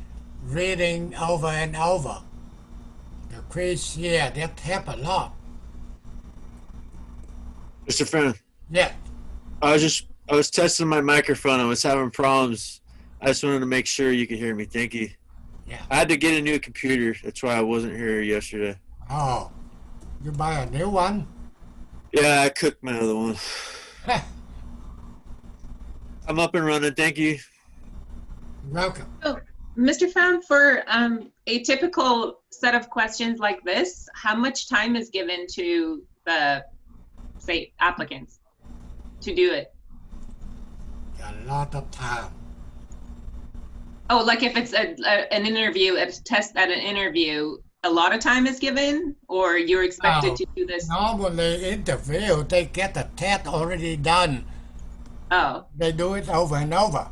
[SPEAKER 1] reading over and over. The quiz here, that help a lot.
[SPEAKER 13] Mr. Pham.
[SPEAKER 1] Yeah.
[SPEAKER 13] I was testing my microphone. I was having problems. I just wanted to make sure you could hear me. Thank you.
[SPEAKER 1] Yeah.
[SPEAKER 13] I had to get a new computer. That's why I wasn't here yesterday.
[SPEAKER 1] Oh, you buy a new one?
[SPEAKER 13] Yeah, I cooked my other one. I'm up and running. Thank you.
[SPEAKER 1] Welcome.
[SPEAKER 6] So, Mr. Pham, for a typical set of questions like this, how much time is given to the, say, applicants to do it?
[SPEAKER 1] A lot of time.
[SPEAKER 6] Oh, like if it's an interview, a test at an interview, a lot of time is given, or you're expected to do this?
[SPEAKER 1] Normally, interview, they get the test already done.
[SPEAKER 6] Oh.
[SPEAKER 1] They do it over and over.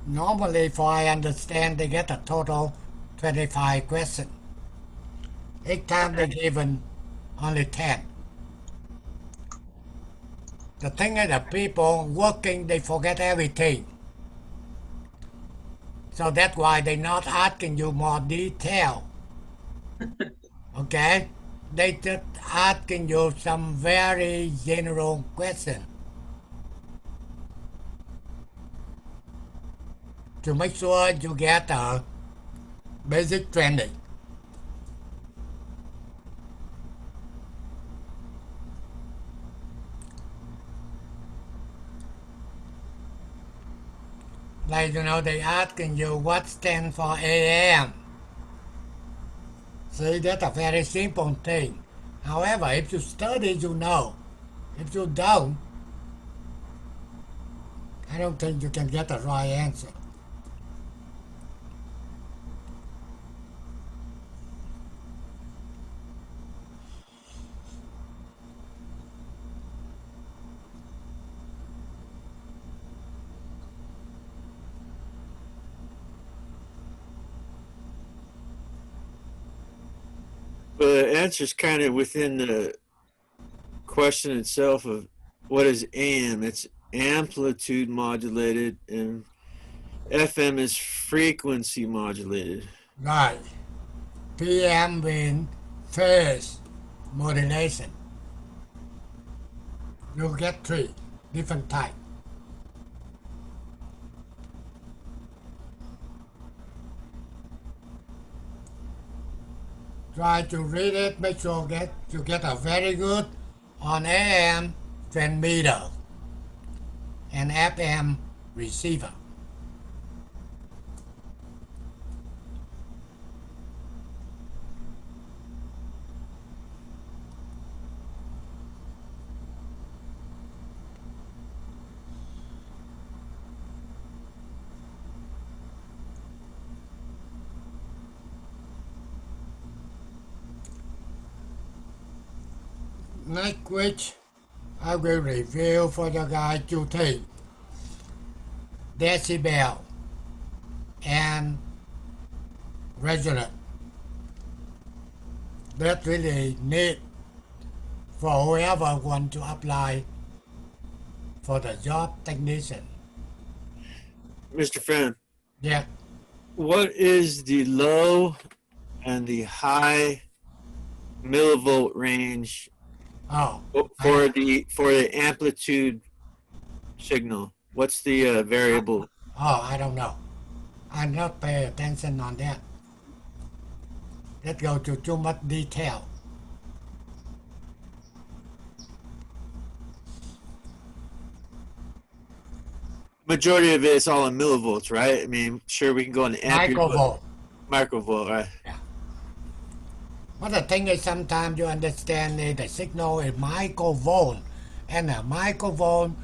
[SPEAKER 1] Normally, for I understand, they get a total 25 questions. Each time they given only 10. The thing is that people working, they forget everything. So that's why they're not asking you more detail. Okay? They just asking you some very general question to make sure you get a basic training. Like, they asking you what stands for AM. See, that's a very simple thing. However, if you study, you know. If you don't, I don't think you can get the right answer.
[SPEAKER 13] But the answer's kind of within the question itself of what is AM. It's amplitude modulated and FM is frequency modulated.
[SPEAKER 1] Right. PM means phase modulation. You get three different types. Try to read it, make sure you get a very good on AM transmitter and FM receiver. Next week, I will review for the guy to take decibel and resonance. That really need for whoever want to apply for the job technician.
[SPEAKER 13] Mr. Fan,
[SPEAKER 1] Yeah.
[SPEAKER 13] what is the low and the high millivolt range
[SPEAKER 1] Oh,
[SPEAKER 13] for the amplitude signal? What's the variable?
[SPEAKER 1] I don't know. I not pay attention on that. Let's go to too much detail.
[SPEAKER 13] Majority of it is all in millivolts, right? I mean, sure, we can go in ampere.
[SPEAKER 1] Microvolt.
[SPEAKER 13] Microvolt, right?
[SPEAKER 1] Yeah. But the thing is, sometimes you understand the signal is microvolt, and a microvolt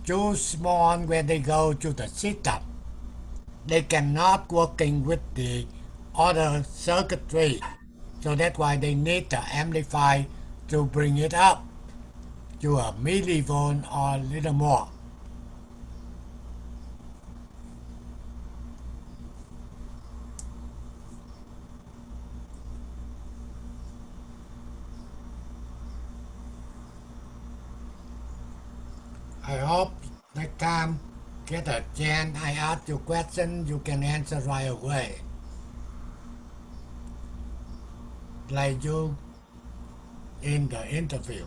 [SPEAKER 1] too small when they go to the system. They cannot working with the other circuitry, so that's why they need the amplify to bring it up to a millivolt or a little more. I hope next time get a chance I ask you question you can answer right away. Like you in the interview.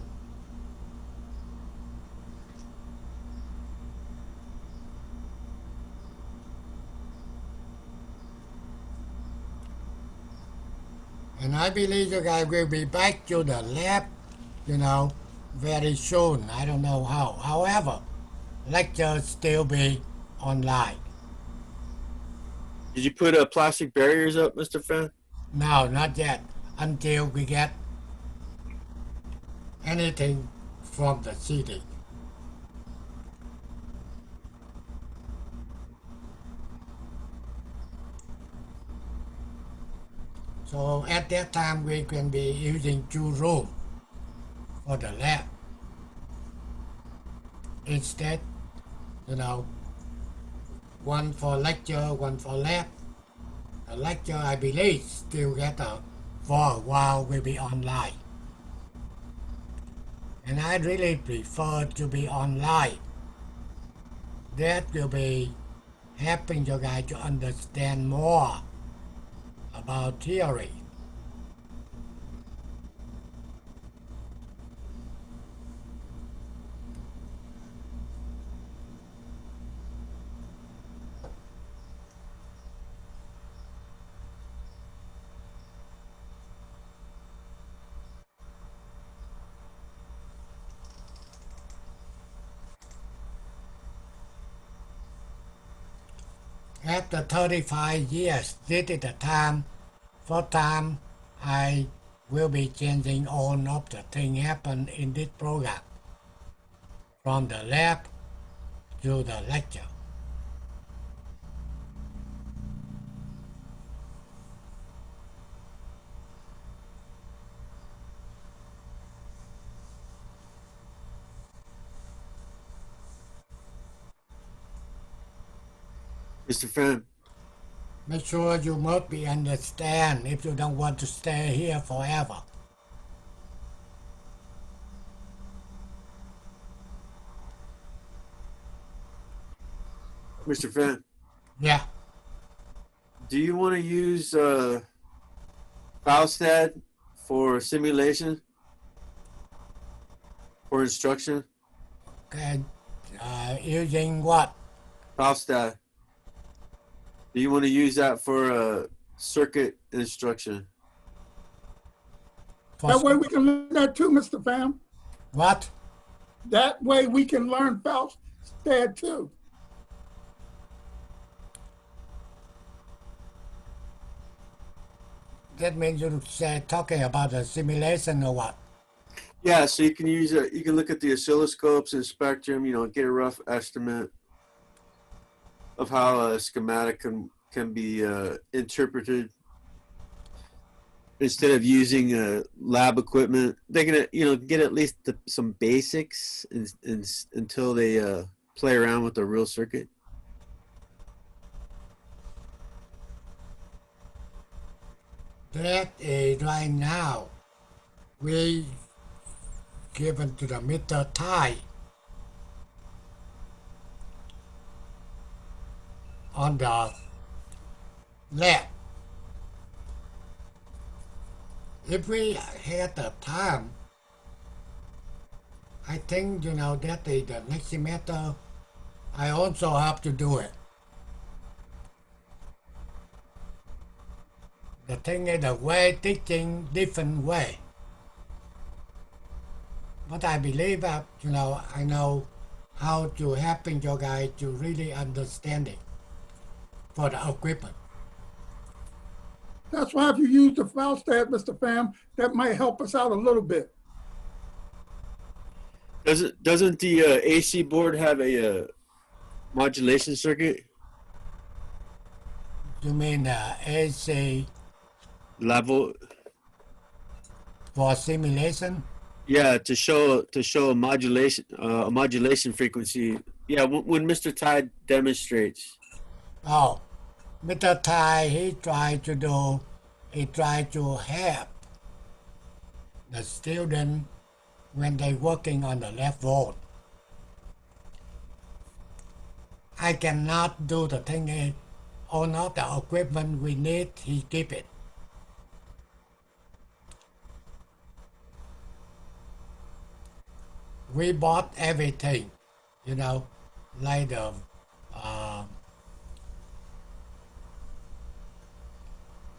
[SPEAKER 1] And I believe you guys will be back to the lab, very soon. I don't know how. However, lectures still be online.
[SPEAKER 13] Did you put plastic barriers up, Mr. Fan?
[SPEAKER 1] No, not yet. Until we get anything from the city. So at that time we can be using 2 rooms for the lab. Instead, one for lecture, one for lab. The lecture, I believe, still get for a while will be online. And I really prefer to be online. That will be helping you guys to understand more about theory. After 35 years, this is the first time I will be changing all of the things happen in this program, from the lab to the lecture.
[SPEAKER 13] Mr. Fan.
[SPEAKER 1] Make sure you must be understand if you don't want to stay here forever.
[SPEAKER 13] Mr. Fan,
[SPEAKER 1] Yeah.
[SPEAKER 13] do you want to use Faustad for simulation for instruction?
[SPEAKER 1] Okay. Using what?
[SPEAKER 13] Faustad. Do you want to use that for circuit instruction?
[SPEAKER 7] That way we can learn that too, Mr. Pham.
[SPEAKER 1] What?
[SPEAKER 7] That way we can learn Faustad too.
[SPEAKER 1] That means you say talking about the simulation or what?
[SPEAKER 13] Yeah, so you can use it. You can look at the oscilloscopes and spectrum. Get a rough estimate of how a schematic can be interpreted instead of using lab equipment. They can get at least some basics until they play around with the real circuit.
[SPEAKER 1] That is right now. We given to the meter tie on the lab. If we had the time, I think that is the next semester. I also have to do it. The thing is the way teaching different way. But I believe that, I know how to helping your guys to really understand it for the equipment.
[SPEAKER 7] That's why if you use the Faustad, Mr. Pham, that might help us out a little bit.
[SPEAKER 13] Doesn't the AC board have a modulation circuit?
[SPEAKER 1] You mean AC
[SPEAKER 13] level
[SPEAKER 1] for simulation?
[SPEAKER 13] Yeah, to show a modulation frequency. Yeah, when Mr. Tide demonstrates.
[SPEAKER 1] Oh, Mr. Tai, he tried to help the student when they working on the left road. I cannot do the thing all of the equipment we need, he keep it. We bought everything, like the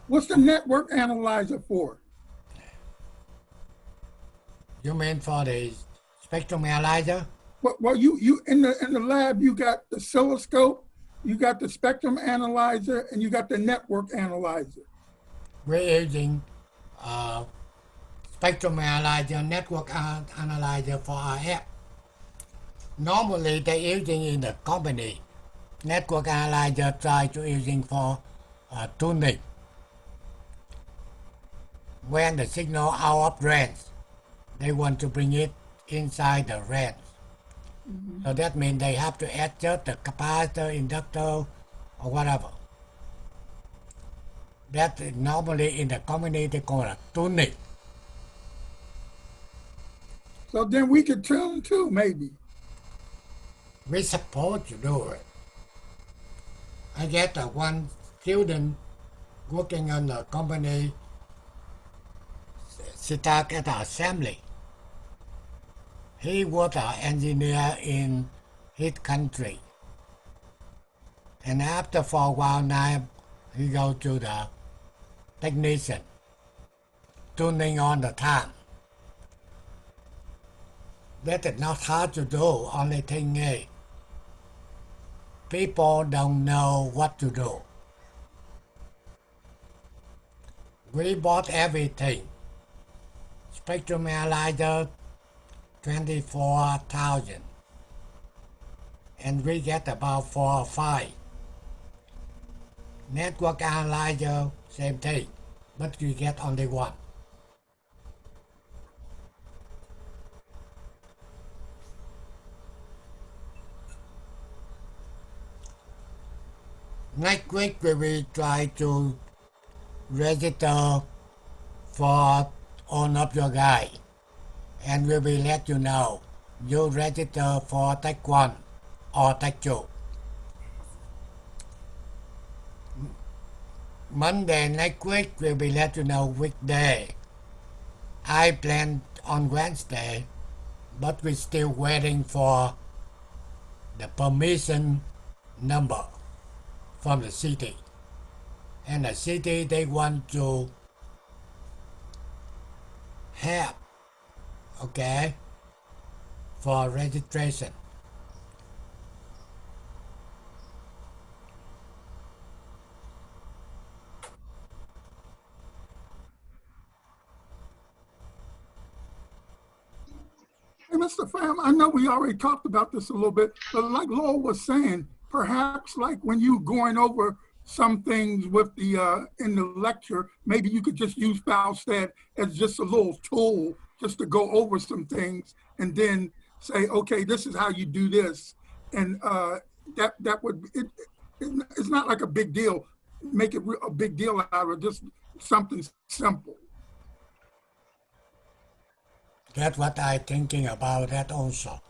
[SPEAKER 7] what's the network analyzer for?
[SPEAKER 1] You mean for the spectrum analyzer?
[SPEAKER 7] Well, you in the lab you got the oscilloscope, you got the spectrum analyzer, and you got the network analyzer.
[SPEAKER 1] We're using spectrum analyzer, network analyzer for our app. Normally they're using in the company. Network analyzer try to using for tuning. When the signal out of range, they want to bring it inside the range. Mm-hmm. So that means they have to adjust the capacitor, inductor, or whatever. That normally in the company they call it tuning.
[SPEAKER 7] So then we could tune too, maybe.
[SPEAKER 1] We're supposed to do it. I get one student working on the company start at the assembly. He was an engineer in his country. And after for a while now, he go to the technician, tuning on the time. That is not hard to do. Only thing is, people don't know what to do. We bought everything. Spectrum analyzer, 24,000. And we get about 4 or 5. Network analyzer, same thing, but we get only one. Next week we will try to register for all of your guys, and we will let you know. You register for Tech 1 or Tech 2. Monday next week will be let you know which day. I planned on Wednesday, but we're still waiting for the permission number from the city. And the city, they want to have, okay, for registration.
[SPEAKER 7] Hey, Mr. Pham, I know we already talked about this a little bit, but like Lowell was saying, perhaps like when you going over some things with the in the lecture, maybe you could just use Falstad as just a little tool just to go over some things and then say, okay, this is how you do this. And that would, it's not like a big deal. Make it a big deal out of just something simple.
[SPEAKER 1] That's what I'm thinking about that also.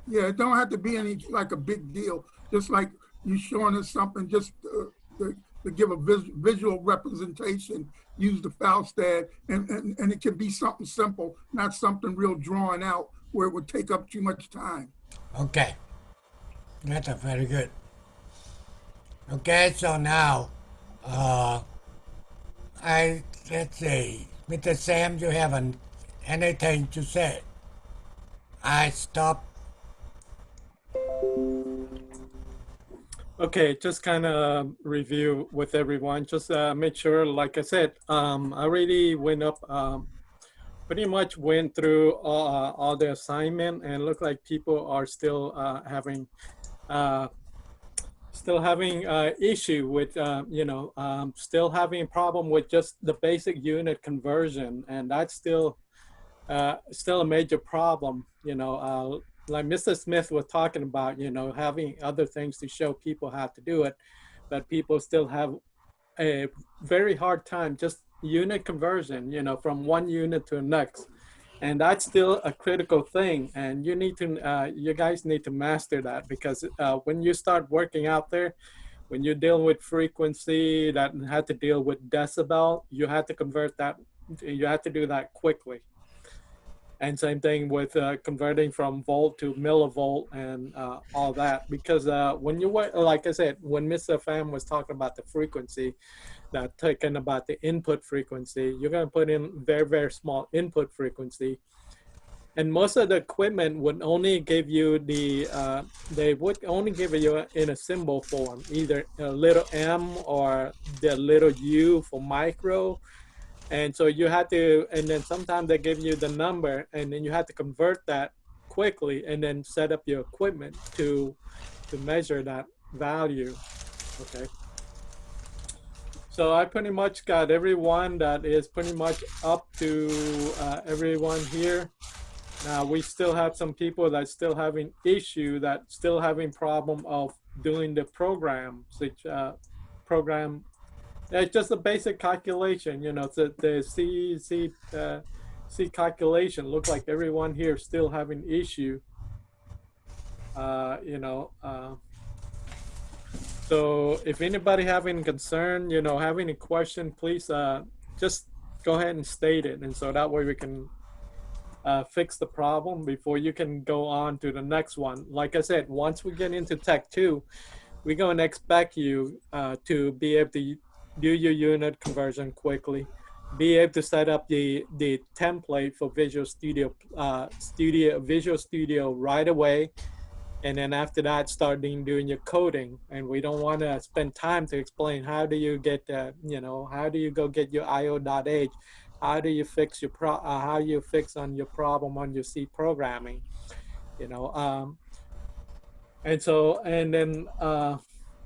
[SPEAKER 7] Yeah, it don't have to be any like a big deal. Just like you showing us something, just to give a visual representation. Use the Falstad, and it can be something simple, not something real drawn out where it would take up too much time.
[SPEAKER 1] Okay, that's very good. Okay, so now, let's see, Mr. Sam, you haven't anything to say? I stop.
[SPEAKER 14] Okay, just kind of review with everyone. Just make sure, like I said, I already went up, pretty much went through all the assignment, and look like people are still having issue with, still having a problem with just the basic unit conversion, and that's still a major problem. Like Mr. Smith was talking about, having other things to show people how to do it, but people still have a very hard time just unit conversion, from one unit to the next. And that's still a critical thing. And you guys need to master that, because when you start working out there, when you're dealing with frequency that had to deal with decibel, you have to convert that, you have to do that quickly. And same thing with converting from volt to millivolt and all that. Because when you work, like I said, when Mr. Pham was talking about the frequency, talking about the input frequency, you're going to put in very, very small input frequency. And most of the equipment would only give you they would only give you in a symbol form, either a little m or the little u for micro. And so you have to, and then sometimes they give you the number, and then you have to convert that quickly and then set up your equipment to measure that value, okay? So I pretty much got everyone that is pretty much up to everyone here. Now we still have some people that still having issue, that still having problem of doing the program, program. It's just a basic calculation, it's the C calculation. Look like everyone here still having issue, so if anybody having concern, having a question, please just go ahead and state it, and so that way we can fix the problem before you can go on to the next one. Like I said, once we get into Tech 2, we're going to expect you to be able to do your unit conversion quickly, be able to set up the template for Visual Studio, Visual Studio right away, and then after that, starting doing your coding. And we don't want to spend time to explain how do you get, how do you go get your IO.H, how do you fix your how you fix on your problem on your C programming, and so, and then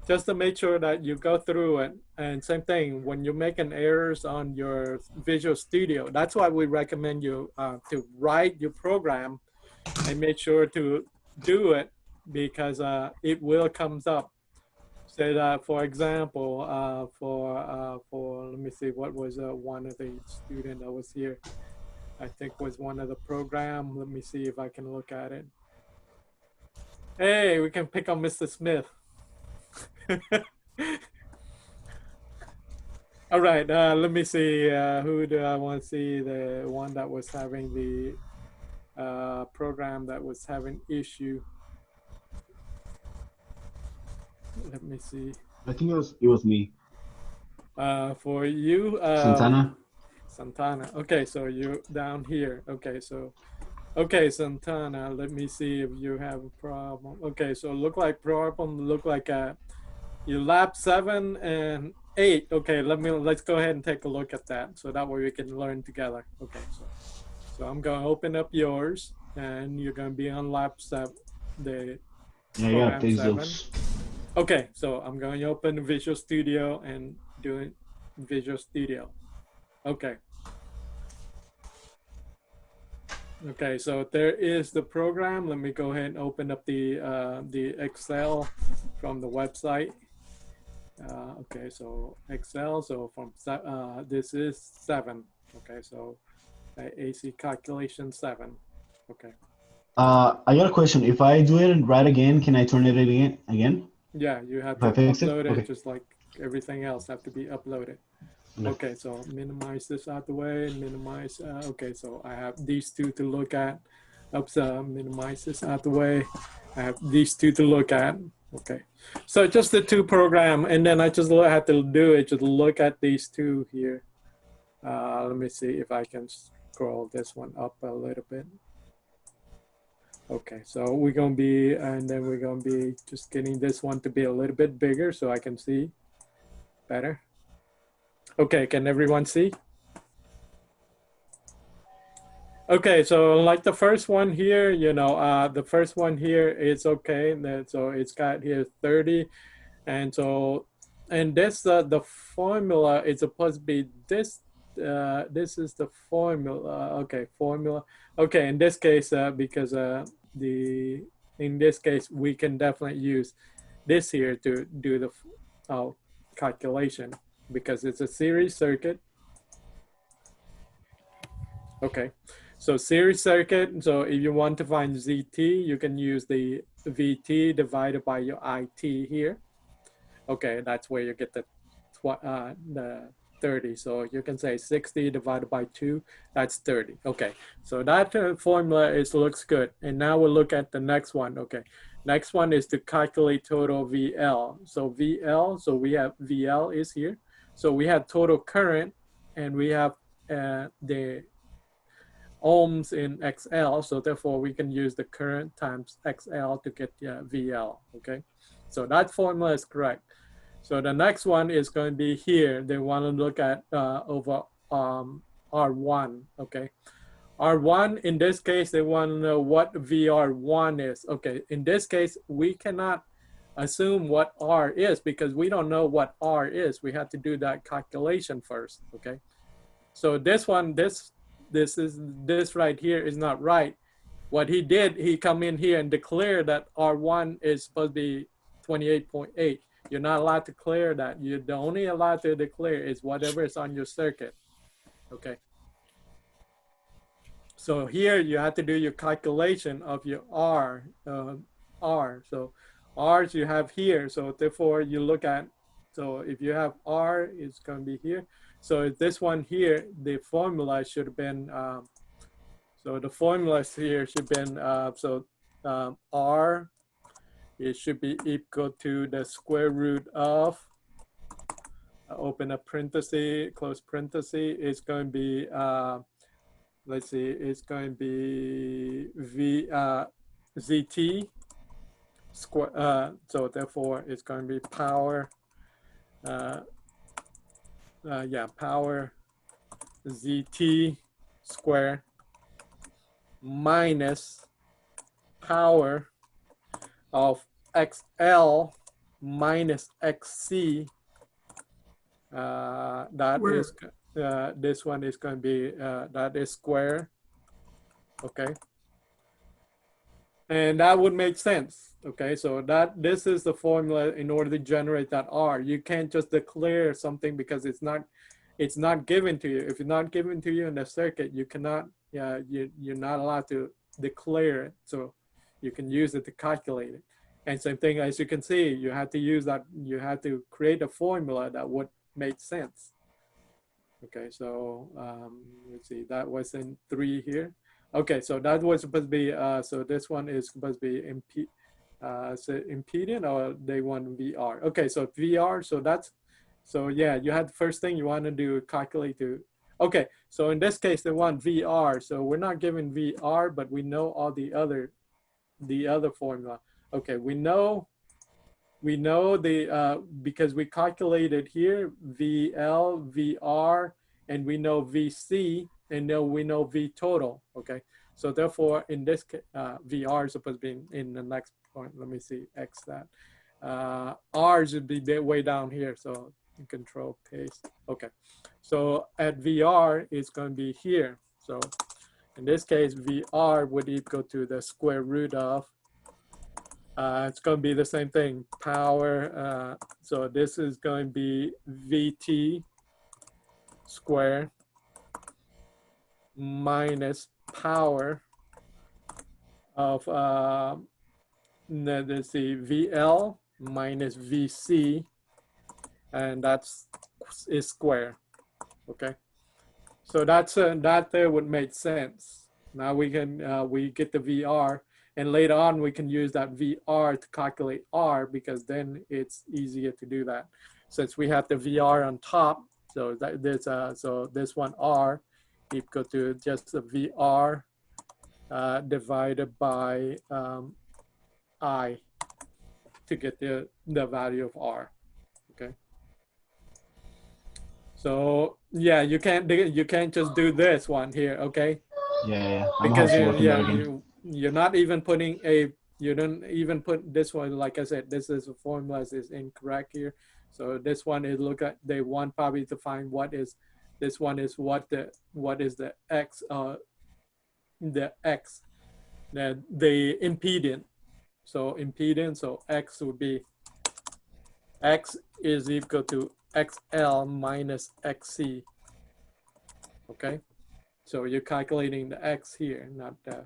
[SPEAKER 14] just to make sure that you go through it. And same thing, when you're making errors on your Visual Studio, that's why we recommend you to write your program and make sure to do it, because it will comes up. Say that, for example, for let me see, what was one of the student that was here, I think was one of the program. Let me see if I can look at it. Hey, we can pick on Mr. Smith. All right, let me see. Who do I want to see? The one that was having the program that was having issue. Let me see.
[SPEAKER 3] I think it was me.
[SPEAKER 14] For you,
[SPEAKER 3] Santana.
[SPEAKER 14] Santana. Okay, so you down here. Okay, so okay, Santana. Let me see if you have a problem. Okay, so look like you lap 7 and 8. Okay, let's go ahead and take a look at that, so that way we can learn together. Okay, so I'm gonna open up yours, and you're gonna be on lap 7. The
[SPEAKER 3] Yeah,
[SPEAKER 14] program
[SPEAKER 3] please
[SPEAKER 14] 7. Okay, so I'm going to open Visual Studio and doing Visual Studio. Okay. Okay, so there is the program. Let me go ahead and open up the Excel from the website. Okay, so Excel. So from this is 7. Okay, so AC calculation 7. Okay.
[SPEAKER 3] I got a question. If I do it right again, can I turn it again?
[SPEAKER 14] Yeah, you have
[SPEAKER 3] If
[SPEAKER 14] to
[SPEAKER 3] I fix it?
[SPEAKER 14] upload it,
[SPEAKER 3] Okay.
[SPEAKER 14] just like everything else have to be uploaded. Okay, so minimize this out the way, minimize, okay, so I have these two to look at. Oops, minimize this out the way. I have these two to look at. Okay, so just the 2 program, and then I just have to do it, just look at these 2 here. Let me see if I can scroll this one up a little bit. Okay, so we're gonna be, and then we're gonna be just getting this one to be a little bit bigger so I can see better. Okay, can everyone see? Okay, so like the first one here, you know, the first one here is okay. So it's got here 30, and so, and this the formula is supposed to be this. This is the formula. Okay, formula. Okay, in this case, because in this case we can definitely use this here to do the calculation because it's a series circuit. Okay, so series circuit. So if you want to find ZT, you can use the VT divided by your IT here. Okay, that's where you get the 30. So you can say 60 divided by 2, that's 30. Okay, so that formula looks good. And now we'll look at the next one. Okay, next one is to calculate total VL. So VL, so we have VL is here. So we have total current, and we have the ohms in XL, so therefore we can use the current times XL to get VL, okay? So that formula is correct. So the next one is going to be here. They want to look at over R1, okay? R1, in this case, they want to know what VR1 is. Okay, in this case, we cannot assume what R is because we don't know what R is. We have to do that calculation first, okay? So this one, this right here is not right. What he did, he come in here and declare that R1 is supposed to be 28.8. You're not allowed to declare that. You're the only allowed to declare is whatever is on your circuit. Okay. So here you have to do your calculation of your R. So R's you have here. So therefore you look at, so if you have R, it's going to be here. So this one here, the formula should have been, so the formula here should have been, R, it should be equal to the square root of, open a parenthesis, close parenthesis, it's going to be, let's see, it's going to be ZT square, so therefore it's going to be power, power ZT square minus power of XL minus XC. That
[SPEAKER 7] Where?
[SPEAKER 14] is, this one is going to be, that is square. Okay. And that would make sense. Okay, so this is the formula in order to generate that R. You can't just declare something because it's not given to you. If it's not given to you in the circuit, you cannot, you're not allowed to declare it. So you can use it to calculate it. And same thing, as you can see, you have to use that, you have to create a formula that would make sense. Okay, so let's see, that was in 3 here. Okay, so that was supposed to be, so this one is supposed to be impedant, or they want VR. Okay, so VR, so that's, so yeah, you had the first thing you want to do, calculate to, okay, so in this case, they want VR. So we're not given VR, but we know all the other formula. Okay, we know the, because we calculated here, VL, VR, and we know VC, and we know V total, okay? So therefore, in this case, VR is supposed to be in the next point. Let me see, X that. R should be way down here, so control paste. Okay, so at VR, it's going to be here. So in this case, VR would equal to the square root of, it's going to be the same thing, power. So this is going to be VT squared minus power of, let's see, VL minus VC, and that's is square. Okay, so that's that there would make sense. Now we can we get the VR, and later on we can use that VR to calculate R, because then it's easier to do that since we have the VR on top. So that there's so this one R equal to just the VR divided by I to get the value of R. Okay. So yeah, you can't just do this one here, okay?
[SPEAKER 3] Yeah.
[SPEAKER 14] Because you're not even putting you don't even put this one. Like I said, this is a formula is incorrect here. So this one is they want probably to find what is, this one is what is the X, the impedance. So impedance, so X would be, X is equal to XL minus XC. Okay, so you're calculating the X here, not the.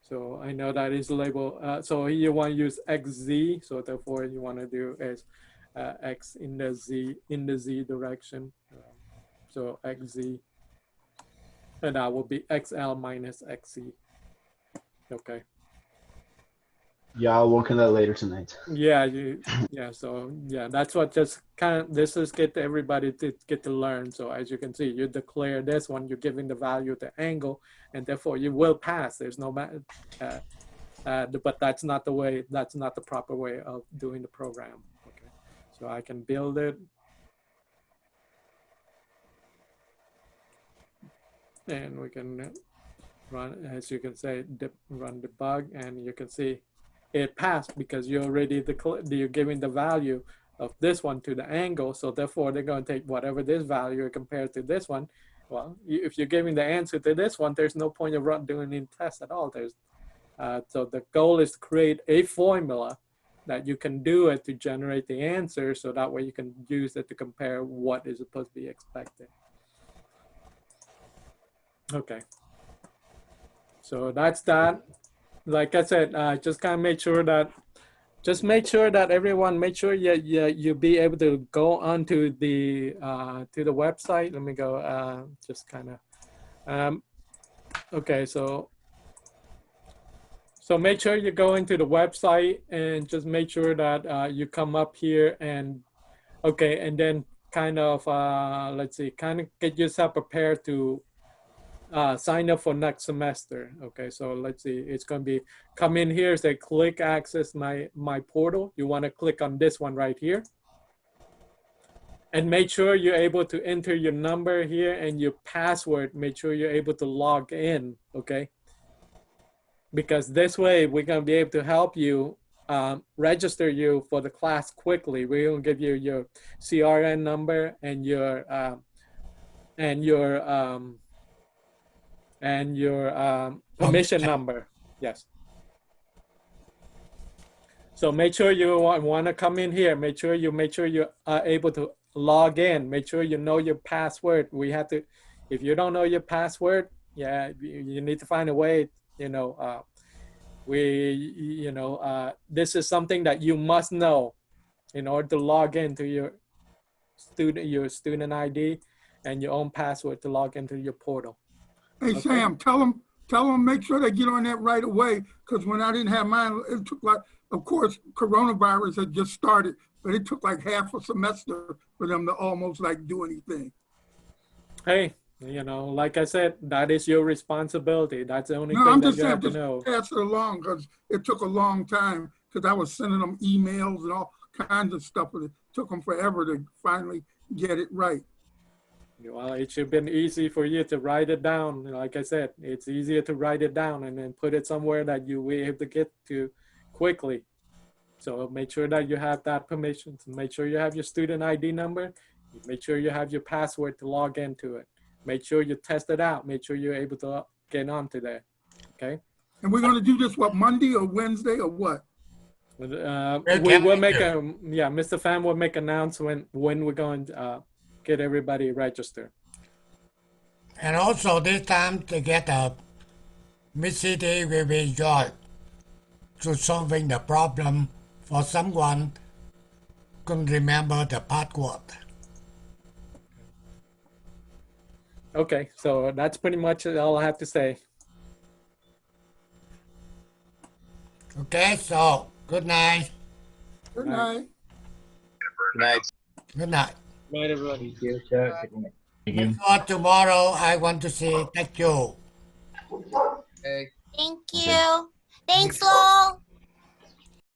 [SPEAKER 14] So I know that is labeled. So you want to use XZ. So therefore, you want to do is X in the Z direction. So XZ, and that will be XL minus XC. Okay.
[SPEAKER 3] Yeah, I'll work on that later tonight.
[SPEAKER 14] Yeah, so yeah, that's what just kind of, this is get everybody to get to learn. So as you can see, you declare this one, you're giving the value of the angle, and therefore you will pass. There's no but that's not the way, that's not the proper way of doing the program. Okay, so I can build it. And we can run, as you can say, run debug, and you can see it passed because you already you're giving the value of this one to the angle. So therefore, they're going to take whatever this value compared to this one. Well, if you're giving the answer to this one, there's no point of doing any test at all. So the goal is to create a formula that you can do it to generate the answer. So that way you can use it to compare what is supposed to be expected. Okay. So that's that. Like I said, just kind of make sure that everyone, make sure you be able to go onto the website. Let me go just kind of okay, so make sure you go into the website and just make sure that you come up here and okay, and then kind of let's see, kind of get yourself prepared to sign up for next semester. Okay, so let's see, it's going to be, come in here, say click access my portal. You want to click on this one right here, and make sure you're able to enter your number here and your password. Make sure you're able to log in, okay? Because this way we're going to be able to help you register you for the class quickly. We're going to give you your CRN number and your permission number. Yes. So make sure you want to come in here. Make sure you are able to log in. Make sure you know your password. We have to, if you don't know your password, yeah, you need to find a way. You know, this is something that you must know in order to log into your student ID. and your own password to log into your portal.
[SPEAKER 7] Hey,
[SPEAKER 14] Okay.
[SPEAKER 7] Sam, tell them, make sure they get on that right away. Because when I didn't have mine, it took like, of course, coronavirus had just started, but it took like half a semester for them to almost like do anything.
[SPEAKER 14] Hey, you know, like I said, that is your responsibility. That's the only
[SPEAKER 7] No,
[SPEAKER 14] thing
[SPEAKER 7] I'm
[SPEAKER 14] that
[SPEAKER 7] just
[SPEAKER 14] you
[SPEAKER 7] saying,
[SPEAKER 14] have to
[SPEAKER 7] just
[SPEAKER 14] know.
[SPEAKER 7] pass it along because it took a long time because I was sending them emails and all kinds of stuff, and it took them forever to finally get it right.
[SPEAKER 14] Well, it should have been easy for you to write it down. Like I said, it's easier to write it down and then put it somewhere that you will be able to get to quickly. So make sure that you have that permission. Make sure you have your student ID number. Make sure you have your password to log into it. Make sure you test it out. Make sure you're able to get onto there. Okay.
[SPEAKER 7] And we're going to do this, what, Monday or Wednesday or what?
[SPEAKER 14] We will make Mr. Pham will make announcement when we're going to get everybody registered.
[SPEAKER 1] And also this time together, Miss City will be joined to solving the problem for someone couldn't remember the password.
[SPEAKER 14] Okay, so that's pretty much all I have to say.
[SPEAKER 1] Okay, so good night.
[SPEAKER 7] Good night.
[SPEAKER 9] Good night.
[SPEAKER 1] Good night.
[SPEAKER 5] Good night, everybody.
[SPEAKER 11] Thank you, sir.
[SPEAKER 3] Thank you.
[SPEAKER 1] For tomorrow, I want to say thank you.
[SPEAKER 10] Thank you. Thanks, Lord.